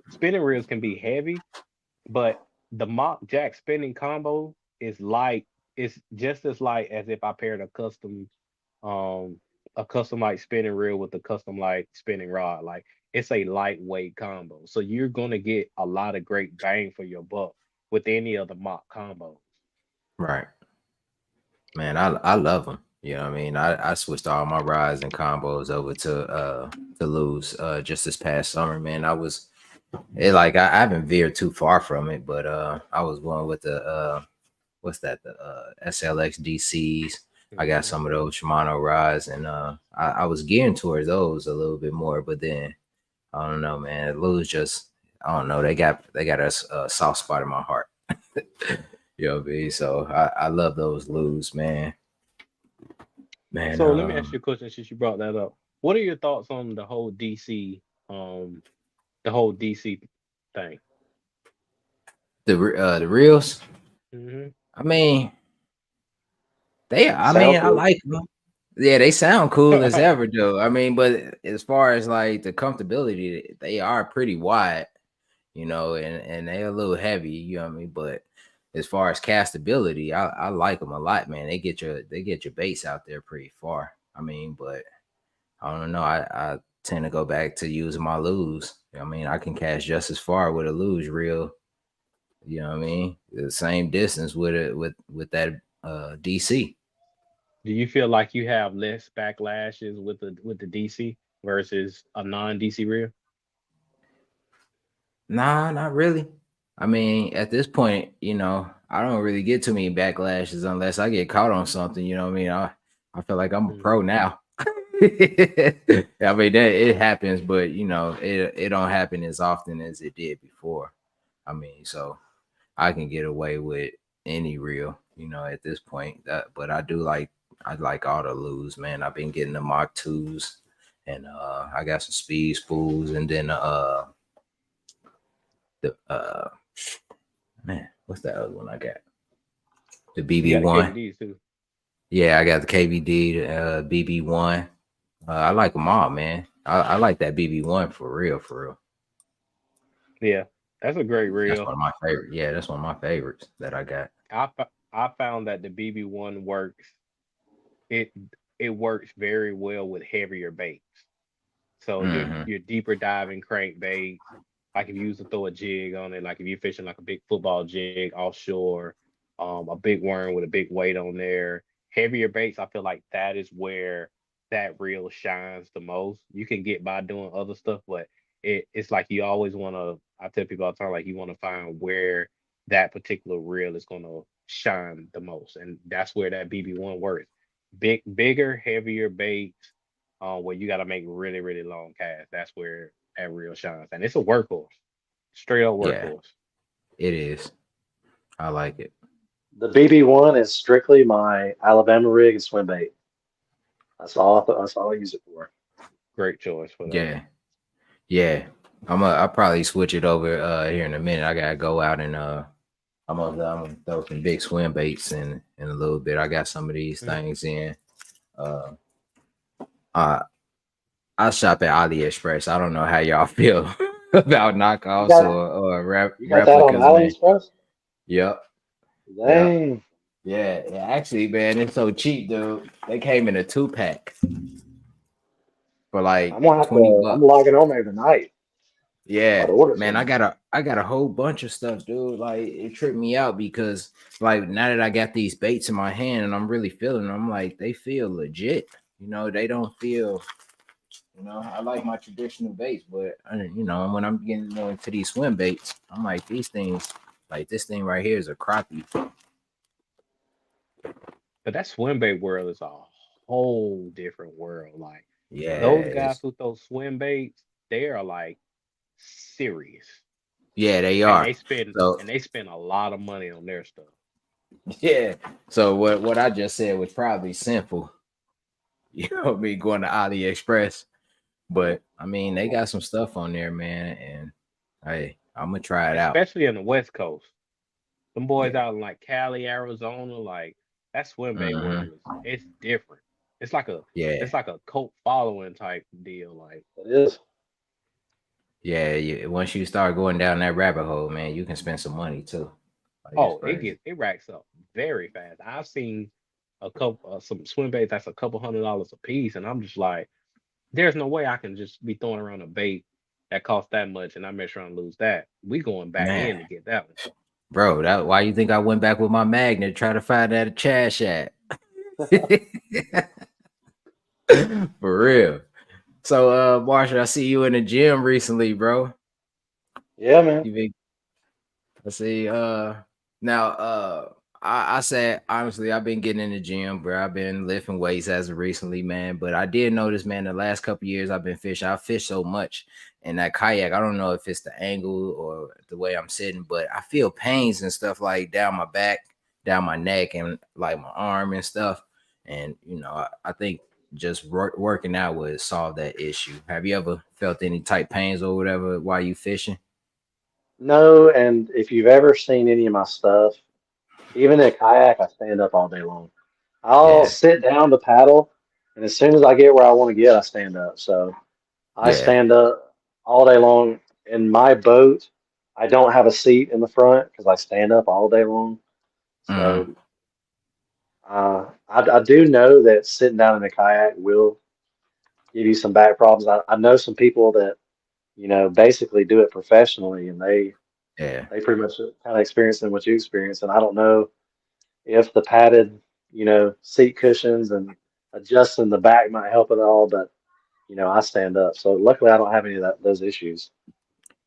Speaker 3: spinning reels can be heavy, but the Mach Jack spinning combo is light. It's just as light as if I paired um a custom light spinning reel with a custom light spinning rod. Like it's a lightweight combo. So you're gonna get a lot of great bang for your buck with any of the Mach combos.
Speaker 1: Right. Man, I love them. You know what I mean? I switched all my rides and combos over to lose just this past summer, man. I haven't veered too far from it, but I was going with the what's that, the SLX DCs. I got
Speaker 3: Mhm.
Speaker 1: some of those Shimano rides, and I was gearing towards those a little bit more, but then I don't know, man. Lose just, I don't know. They got a soft spot in my heart. You know what I mean? So I love those lose, man. Man,
Speaker 3: So let me ask you a question since you brought that up. What are your thoughts on um, the whole DC thing?
Speaker 1: the reels.
Speaker 3: Hmm.
Speaker 1: I mean, I
Speaker 2: Sound
Speaker 1: mean, I
Speaker 2: cool.
Speaker 1: like them. Yeah, they sound cool as ever, though. I mean, but as far as like the comfortability, they are pretty wide, and they're a little heavy, you know what I mean. But as far as castability, I like them a lot, man. They get your base out there pretty far. I mean, but I don't know. I tend to go back to using my luge. I mean, I can cast just as far with a luge reel. You know what I mean? The same distance with it with that DC.
Speaker 3: Do you feel like you have less backlashes with the DC versus a non DC reel?
Speaker 1: Nah, not really. I mean, at this point, I don't really get too many backlashes unless I get caught on something. You know what I mean? I feel like I'm a
Speaker 3: Mm.
Speaker 1: pro now. I mean, that it happens, but it don't happen as often as it did before. I mean, so I can get away with any reel, at this point. But I like all the lures, man. I've been getting the Mach 2s, and I got some speed spools, and then the man, what's that other one I got? The
Speaker 3: You got the
Speaker 1: BB1.
Speaker 3: KVDs too.
Speaker 1: Yeah, I got the KVD, the BB1. I like them all, man. I like that BB1 for real, for real.
Speaker 3: Yeah, that's a great
Speaker 1: That's
Speaker 3: reel.
Speaker 1: one of my favorite. Yeah, that's one of my favorites that I got.
Speaker 3: I found that the BB1 works. It it works very well with heavier baits. So
Speaker 1: Hmm.
Speaker 3: your deeper diving crankbaits, like if you use to throw a jig on it, like if you're fishing like a big football jig offshore, a big worm with a big weight on there, heavier baits, I feel like that is where that reel shines the most. You can get by doing other stuff, but it's like you always want to. I tell people all the time, like you want to find where that particular reel is going to shine the most, and that's where that BB1 works. Bigger, heavier baits where you got to make really, really long casts. That's where that reel shines, and it's a workhorse, straight up
Speaker 1: Yeah,
Speaker 3: workhorse.
Speaker 1: it is. I like it.
Speaker 2: The BB1 is strictly my Alabama rig and swim bait. That's all I use it for.
Speaker 3: Great choice for that.
Speaker 1: Yeah, yeah. I'll probably switch it over here in a minute. I gotta go out and I'm gonna throw some big swim baits in a little bit. I got some of these
Speaker 3: Mm.
Speaker 1: things in. Uh, I I shop at AliExpress. I don't know how y'all feel about
Speaker 2: You
Speaker 1: knockoffs
Speaker 2: got
Speaker 1: or
Speaker 2: you got that on
Speaker 1: replicas, man.
Speaker 2: AliExpress?
Speaker 1: Yep, yep,
Speaker 2: Dang.
Speaker 1: yeah. Actually, man, it's so cheap, dude. They came in a 2-pack for
Speaker 2: I'm
Speaker 1: like
Speaker 2: gonna have
Speaker 1: 20
Speaker 2: to. I'm
Speaker 1: bucks.
Speaker 2: logging on there tonight. About
Speaker 1: Yeah,
Speaker 2: to order
Speaker 1: man, I
Speaker 2: some.
Speaker 1: got a whole bunch of stuff, dude. Like it tripped me out because like now that I got these baits in my hand and I'm really feeling them, I'm like they feel legit. They don't feel. I like my traditional baits, but when I'm getting more into these swim baits, I'm like these things, like this thing right here is a crappie.
Speaker 3: But that swim bait world is a whole different world. Like
Speaker 1: Yeah,
Speaker 3: those guys who throw swim baits, they are like serious,
Speaker 1: yeah, they
Speaker 3: and
Speaker 1: are. So
Speaker 3: they spend a lot of money on their stuff.
Speaker 1: yeah, so what I just said was probably simple. Me going to AliExpress. But I mean, they got some stuff on there, man, and hey, I'm gonna try it out.
Speaker 3: Especially in the West Coast. Them boys
Speaker 1: Yeah.
Speaker 3: out in like Cali, Arizona, like that swim bait
Speaker 1: Hmm.
Speaker 3: world is it's different. It's like a
Speaker 1: Yeah,
Speaker 3: it's like a cult following type deal. Like,
Speaker 2: It is.
Speaker 1: yeah. Once you start going down that rabbit hole, man, you can spend some money too. Like it's
Speaker 3: oh,
Speaker 1: crazy.
Speaker 3: it racks up very fast. I've seen a couple some swim baits that's a couple $100 a piece, and I'm just like, there's no way I can just be throwing around a bait that costs that much and I mess around and lose that. We going back
Speaker 1: Man,
Speaker 3: in to get that one.
Speaker 1: bro, that why you think I went back with my magnet try to find that a trash at? For real. So Marshall, I see you in the gym recently, bro.
Speaker 2: Yeah, man.
Speaker 1: You been Let's see. Now, I said honestly, I've been getting in the gym, bro. I've been lifting weights as of recently, man. But I did notice, man, the last couple years I've been fishing. I fish so much in that kayak. I don't know if it's the angle or the way I'm sitting, but I feel pains and stuff like down my back, down my neck, and like my arm and stuff. And I think just working out would solve that issue. Have you ever felt any tight pains or whatever while you fishing?
Speaker 2: No, and if you've ever seen any of my stuff, even in a kayak, I stand up all day long. I'll
Speaker 1: Yeah.
Speaker 2: sit down to paddle, and as soon as I get where I want to get, I stand up. So I
Speaker 1: Yeah.
Speaker 2: stand up all day long. In my boat, I don't have a seat in the front because I stand up all day long.
Speaker 1: Mm,
Speaker 2: So I do know that sitting down in a kayak will give you some back problems. I know some people that, basically do it professionally, and
Speaker 1: yeah.
Speaker 2: they pretty much kind of experiencing what you experience. And I don't know if the padded, seat cushions and adjusting the back might help at all, but I stand up. So luckily I don't have any of those issues.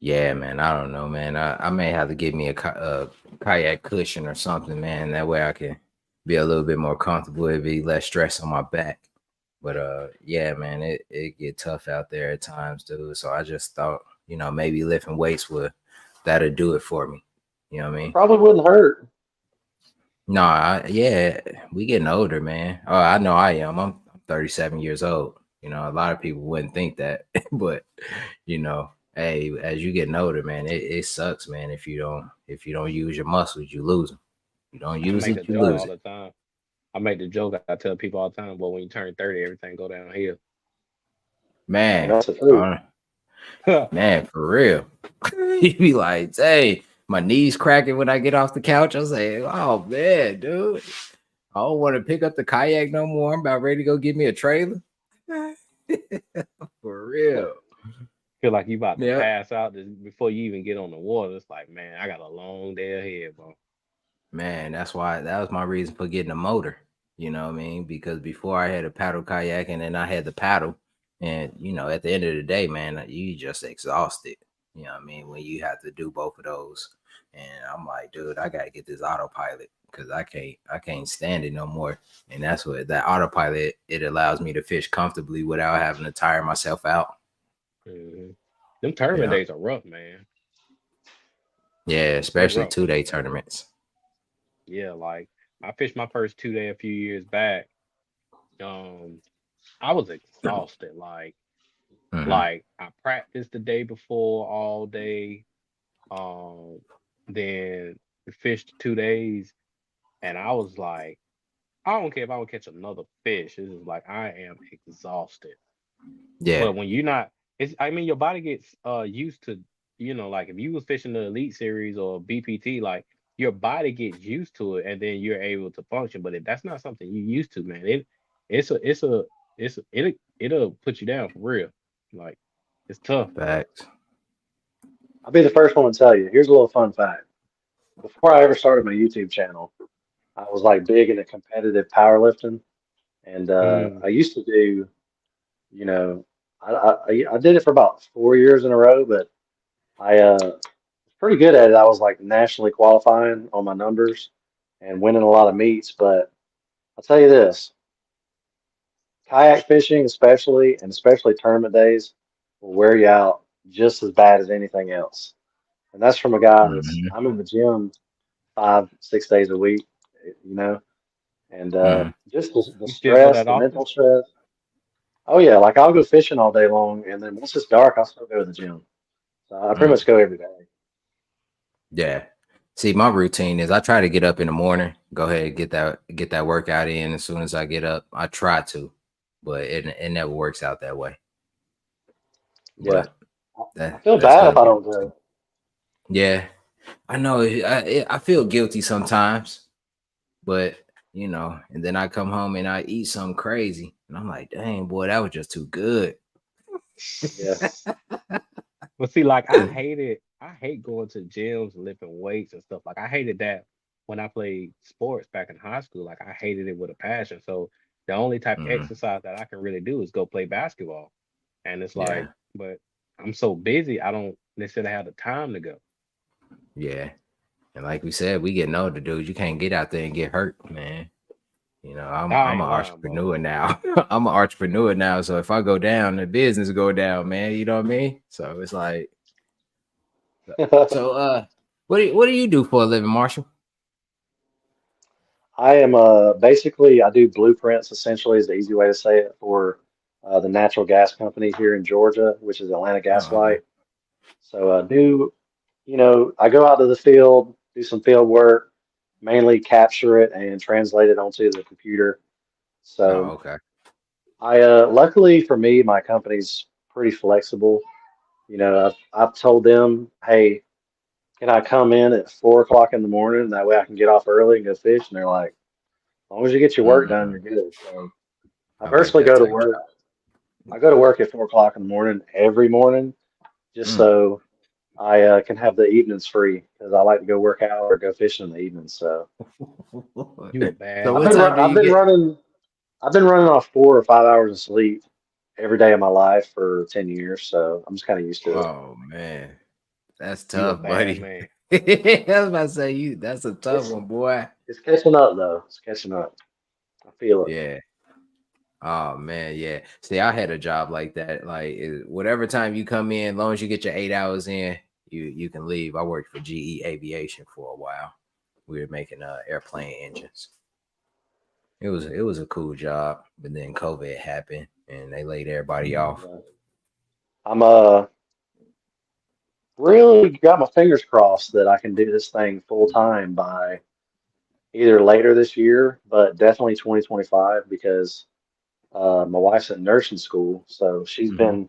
Speaker 1: Yeah, man. I don't know, man. I may have to get me a kayak cushion or something, man. That way I can be a little bit more comfortable. It'd be less stress on my back. But yeah, man, it get tough out there at times, dude. So I just thought, maybe lifting weights that'll do it for me. You know what I
Speaker 2: It
Speaker 1: mean?
Speaker 2: probably wouldn't hurt.
Speaker 1: No, yeah, we getting older, man. Oh, I know I am. I'm 37 years old. A lot of people wouldn't think that, but hey, as you getting older, man, it sucks, man. If you don't use your muscles, you lose them. You don't
Speaker 3: I
Speaker 1: use
Speaker 3: make the
Speaker 1: it, you
Speaker 3: joke
Speaker 1: lose
Speaker 3: all
Speaker 1: it.
Speaker 3: the time. I make the joke. I tell people all the time. Well, when you turn 30, everything go downhill.
Speaker 2: And
Speaker 1: Man,
Speaker 2: that's the truth.
Speaker 1: man, for real. You be like, hey, my knees cracking when I get off the couch. I say, oh man, dude, I don't want to pick up the kayak no more. I'm about ready to go get me a trailer. For real.
Speaker 3: Feel like you about to
Speaker 1: Yeah.
Speaker 3: pass out before you even get on the water. It's like, man, I got a long day ahead, bro.
Speaker 1: Man, that was my reason for getting a motor. You know what I mean? Because before I had a paddle kayak and then I had the paddle. And at the end of the day, man, you just exhausted. You know what I mean? When you have to do both of those. And I'm like, dude, I gotta get this autopilot because I can't stand it no more. And that's what that autopilot it allows me to fish comfortably without having to tire myself out.
Speaker 3: hmm Them tournament
Speaker 1: Yeah.
Speaker 3: days are rough, man.
Speaker 1: Yeah,
Speaker 3: They're
Speaker 1: especially
Speaker 3: rough.
Speaker 1: 2-day tournaments.
Speaker 3: Yeah, like I fished my first 2 day a few years back. Um, I was exhausted.
Speaker 1: Hmm.
Speaker 3: Like I practiced the day before all day. Um, then we fished 2 days, and I was like, I don't care if I would catch another fish. It's just like I am exhausted.
Speaker 1: Yeah.
Speaker 3: But when you're not, it's I mean your body gets used to, like if you was fishing the Elite Series or BPT, like your body gets used to it and then you're able to function. But if that's not something you used to, man, it'll put you down for real. Like it's tough.
Speaker 1: Facts.
Speaker 2: I'll be the first one to tell you. Here's a little fun fact. Before I ever started my YouTube channel, I was like big into competitive powerlifting. And
Speaker 3: Mm,
Speaker 2: I used to do, you know, I did it for about 4 years in a row, but I was pretty good at it. I was like nationally qualifying on my numbers and winning a lot of meets. But I'll tell you this, kayak fishing, especially tournament days, will wear you out just as bad as anything else. And that's from a guy
Speaker 1: Hmm.
Speaker 2: I'm in the gym 5, 6 days a week, you know, and
Speaker 1: Hmm.
Speaker 2: just the
Speaker 3: you still go
Speaker 2: stress,
Speaker 3: that
Speaker 2: the
Speaker 3: often?
Speaker 2: mental stress. Oh yeah, like I'll go fishing all day long, and then once it's dark, I'll still go to the gym. So I pretty
Speaker 1: Mm.
Speaker 2: much go every day.
Speaker 1: Yeah. See, my routine is I try to get up in the morning, go ahead and get that workout in as soon as I get up. I try to, but it never works out that way.
Speaker 2: Yeah,
Speaker 1: But
Speaker 2: I
Speaker 1: that
Speaker 2: feel
Speaker 1: that's
Speaker 2: bad if
Speaker 1: gonna
Speaker 2: I
Speaker 1: be
Speaker 2: don't
Speaker 1: the routine.
Speaker 2: go.
Speaker 1: Yeah, I know. I feel guilty sometimes, but and then I come home and I eat something crazy, and I'm like, dang, boy, that was just too good.
Speaker 2: Yeah,
Speaker 3: But see, like I hate going to gyms and lifting weights and stuff. Like I hated that when I played sports back in high school. Like I hated it with a passion. So the only type of
Speaker 1: Mhm.
Speaker 3: exercise that I can really do is go play basketball. And it's like,
Speaker 1: Yeah,
Speaker 3: but I'm so busy, I don't necessarily have the time to go.
Speaker 1: yeah, and like we said, we getting older, dude. You can't get out there and get hurt, man.
Speaker 3: I
Speaker 1: I'm an
Speaker 3: ain't lying, bro.
Speaker 1: entrepreneur now. I'm an entrepreneur now. So if I go down, the business go down, man. You know what I mean? So it's like, so what do you do for a living, Marshall?
Speaker 2: I am basically I do blueprints essentially is the easy way to say it for the natural gas company here in Georgia, which is Atlanta Gas
Speaker 1: Okay.
Speaker 2: Light. So I go out to the field, do some field work, mainly capture it and translate it onto the computer.
Speaker 1: Oh,
Speaker 2: So
Speaker 1: okay.
Speaker 2: I luckily for me, my company's pretty flexible. You know, I've told them, hey, can I come in at 4 o'clock in the morning? That way I can get off early and go fish. And they're like, as long as you get your work done,
Speaker 1: Mm,
Speaker 2: you're good. So I
Speaker 1: I like
Speaker 2: virtually
Speaker 1: that
Speaker 2: go to
Speaker 1: type
Speaker 2: work.
Speaker 1: job.
Speaker 2: I go to work at 4 o'clock in the morning every morning, just
Speaker 1: Mm.
Speaker 2: so I can have the evenings free because I like to go work out or go fishing in the evenings. So
Speaker 3: You a
Speaker 1: So
Speaker 3: bad
Speaker 1: what
Speaker 3: boy.
Speaker 1: time do
Speaker 2: I've
Speaker 1: you
Speaker 2: been
Speaker 1: get?
Speaker 2: running I've been running off 4 or 5 hours of sleep every day of my life for 10 years. So I'm just kind of used to it.
Speaker 1: Oh man, that's
Speaker 3: You a
Speaker 1: tough,
Speaker 3: bad
Speaker 1: buddy.
Speaker 3: man.
Speaker 1: I was about to say you. That's a tough
Speaker 2: It's
Speaker 1: one, boy.
Speaker 2: it's catching up though. It's catching up. I feel it.
Speaker 1: Yeah. Oh man, yeah. See, I had a job like that. Like whatever time you come in, long as you get your 8 hours in, you can leave. I worked for GE Aviation for a while. We were making airplane engines. It was a cool job, but then COVID happened and they laid everybody off.
Speaker 2: Yeah. I'm really got my fingers crossed that I can do this thing full time by either later this year, but definitely 2025 because my wife's in nursing school, so she's
Speaker 1: Hmm.
Speaker 2: been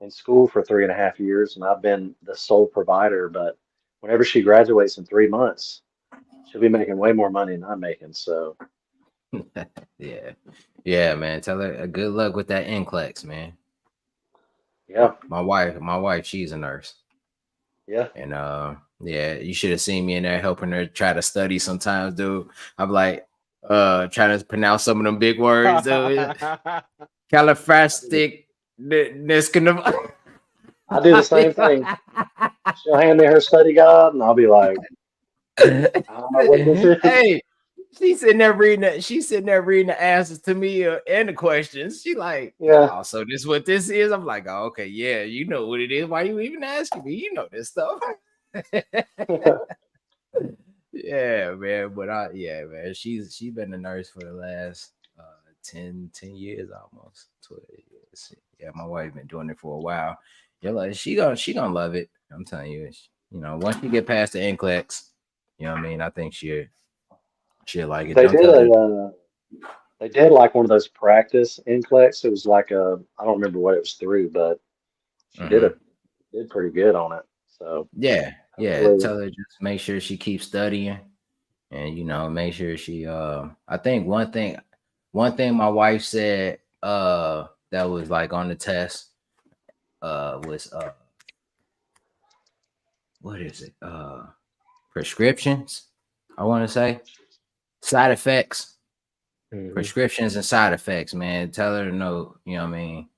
Speaker 2: in school for 3.5 years, and I've been the sole provider. But whenever she graduates in 3 months, she'll be making way more money than I'm making. So
Speaker 1: Yeah, yeah, man. Tell her good luck with that NCLEX, man. My,
Speaker 2: yeah,
Speaker 1: my wife, she's a nurse.
Speaker 2: yeah.
Speaker 1: And yeah, you should have seen me in there helping her try to study sometimes, dude. I'm like trying to pronounce some of them big words, dude. Califrastic Niskanov.
Speaker 2: I do the same thing. She'll hand me her study guide, and I'll be like, I don't know what this is.
Speaker 1: Hey, she's sitting there reading that. She's sitting there reading the answers to me and the questions. She like,
Speaker 2: Yeah.
Speaker 1: oh, so this what this is? I'm like, oh, okay, yeah, you know what it is. Why you even asking me? You know this stuff. Yeah, man. But yeah, man. She's been a nurse for the last 10 years almost. 12 years. Yeah, my wife been doing it for a while. You're like, she gonna love it. I'm telling you, once you get past the NCLEX, you know what I mean? I think she'll like it.
Speaker 2: They
Speaker 1: Don't
Speaker 2: did
Speaker 1: tell her.
Speaker 2: they did like one of those practice NCLEX. It was like I don't remember what it was through, but she
Speaker 1: Hmm.
Speaker 2: did pretty good on it. So
Speaker 1: Yeah, yeah.
Speaker 2: hopefully,
Speaker 1: Tell her just make sure she keeps studying and make sure she I think one thing my wife said that was like on the test was what is it? Prescriptions, I want to say. Side effects.
Speaker 3: Mhm.
Speaker 1: Prescriptions and side effects, man. Tell her to know, what I mean,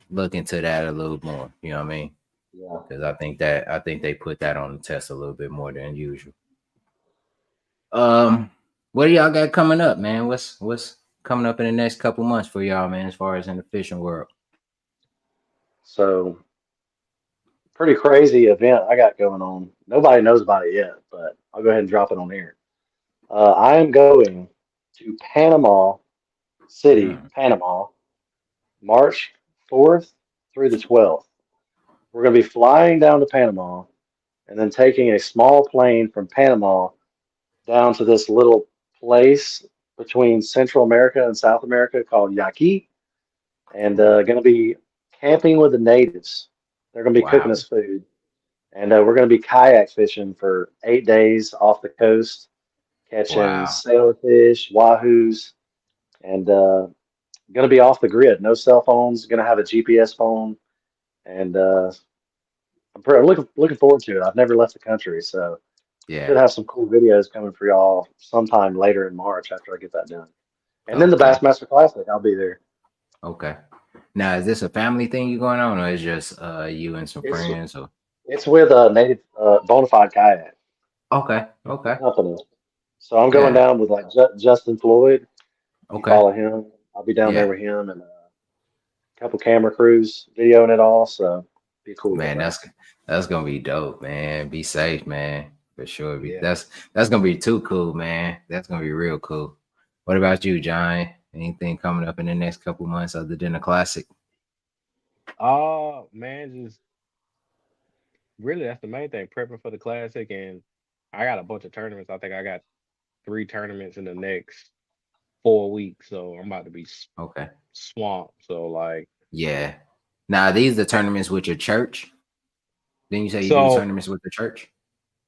Speaker 1: look into that a little more, you know what I mean?
Speaker 2: yeah.
Speaker 1: Because I think they put that on the test a little bit more than usual. Um, what do y'all got coming up, man? What's coming up in the next couple months for y'all, man, as far as in the fishing world?
Speaker 2: So pretty crazy event I got going on. Nobody knows about it yet, but I'll go ahead and drop it on here. I am going to Panama City,
Speaker 1: Mm.
Speaker 2: Panama, March 4th through the 12th. We're going to be flying down to Panama and then taking a small plane from Panama down to this little place between Central America and South America called Yaqui, and
Speaker 1: Ooh,
Speaker 2: going to be camping with the natives. They're going to be cooking
Speaker 1: wow.
Speaker 2: us food, and we're going to be kayak fishing for 8 days off the coast, catching
Speaker 1: Wow.
Speaker 2: sailfish, wahoos, and going to be off the grid. No cell phones. Going to have a GPS phone, and I'm looking forward to it. I've never left the country, so should
Speaker 1: Yeah.
Speaker 2: have some cool videos coming for y'all sometime later in March after I get that done. And then the
Speaker 1: Okay.
Speaker 2: Bassmaster Classic, I'll be there.
Speaker 1: Okay. Now, is this a family thing you going on, or is just you and some
Speaker 2: It's
Speaker 1: friends? Or
Speaker 2: it's with a native Bonafide Kayak
Speaker 1: okay. Okay.
Speaker 2: company. So I'm going
Speaker 1: Yeah.
Speaker 2: down with like Justin Floyd. If you
Speaker 1: Okay.
Speaker 2: follow him, I'll be down there
Speaker 1: Yeah.
Speaker 2: with him and a couple camera crews videoing it all. So be a cool
Speaker 1: Man,
Speaker 2: event.
Speaker 1: that's gonna be dope, man. Be safe, man. For sure.
Speaker 3: Yeah.
Speaker 1: That's gonna be too cool, man. That's gonna be real cool. What about you, John? Anything coming up in the next couple months other than the classic?
Speaker 3: Oh man, just really that's the main thing. Prepping for the classic, and I got a bunch of tournaments. I think I got 3 tournaments in the next 4 weeks, so I'm about to be
Speaker 1: Okay.
Speaker 3: swamped. So like,
Speaker 1: Yeah. Now these the tournaments with your church. Then you say you do
Speaker 3: so
Speaker 1: tournaments with the church.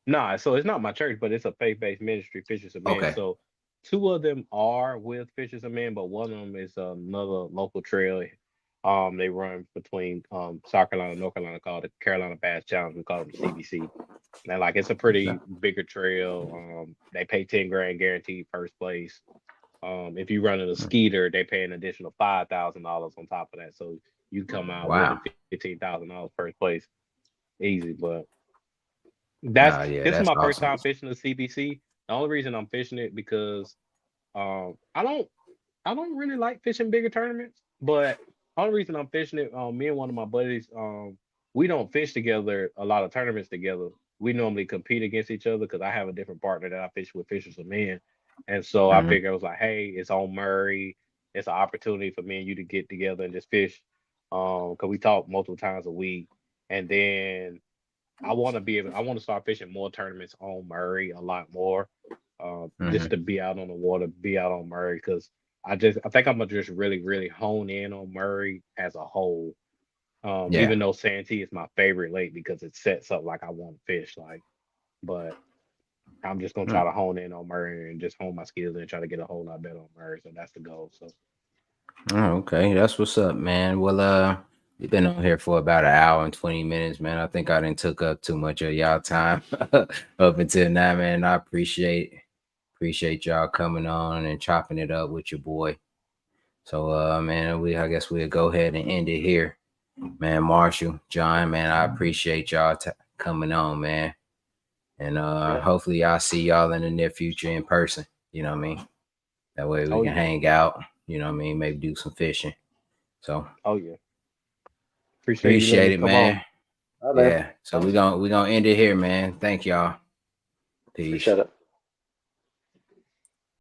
Speaker 3: nah, so it's not my church, but it's a faith-based ministry, Fishers of Men.
Speaker 1: Okay.
Speaker 3: So two of them are with Fishers of Men, but one of them is another local trail. They run between South Carolina and North Carolina called the Carolina Bass Challenge. We call them CBC. And like it's a pretty bigger trail. They pay 10 grand guaranteed first place. If you run in a skeeter, they pay an additional $5,000 on top of that. So you come out winning
Speaker 1: Wow.
Speaker 3: $15,000 first place easy. But
Speaker 1: Yeah,
Speaker 3: this is
Speaker 1: that's
Speaker 3: my first
Speaker 1: awesome.
Speaker 3: time fishing the CBC. The only reason I'm fishing it because I don't really like fishing bigger tournaments, but only reason I'm fishing it, me and one of my buddies, we don't fish together a lot of tournaments together. We normally compete against each other because I have a different partner that I fish with, Fishers of Men. And so I
Speaker 1: Mhm.
Speaker 3: figured I was like, hey, it's on Murray. It's an opportunity for me and you to get together and just fish. Because we talk multiple times a week. And then I want to start fishing more tournaments on Murray a lot more. Just
Speaker 1: Mhm.
Speaker 3: to be out on the water, be out on Murray, because I think I'm gonna just really, really hone in on Murray as a whole.
Speaker 1: Yeah.
Speaker 3: Even though Santee is my favorite lake because it sets up like I want to fish, like, but I'm just gonna try
Speaker 1: Mm.
Speaker 3: to hone in on Murray and just hone my skills and try to get a whole lot better on Murray. So that's the goal. So
Speaker 1: Oh, okay, that's what's up, man. Well, we've been on here for about an hour and 20 minutes, man. I think I didn't took up too much of y'all time up until now, man. I appreciate y'all coming on and chopping it up with your boy. So, man, I guess we'll go ahead and end it here, man. Marshall, John, man, I appreciate y'all coming on, man. And
Speaker 2: Yeah.
Speaker 1: hopefully I'll see y'all in the near future in person. You know what I mean? That way we
Speaker 3: oh
Speaker 1: can
Speaker 3: yeah,
Speaker 1: hang out. You know what I mean? Maybe do some fishing. So
Speaker 3: oh yeah. Appreciate you letting
Speaker 1: appreciate
Speaker 3: me
Speaker 1: it,
Speaker 3: come on.
Speaker 1: man.
Speaker 2: All right, man.
Speaker 1: Yeah. So we're gonna end it here, man. Thank y'all. Peace.
Speaker 2: Appreciate it.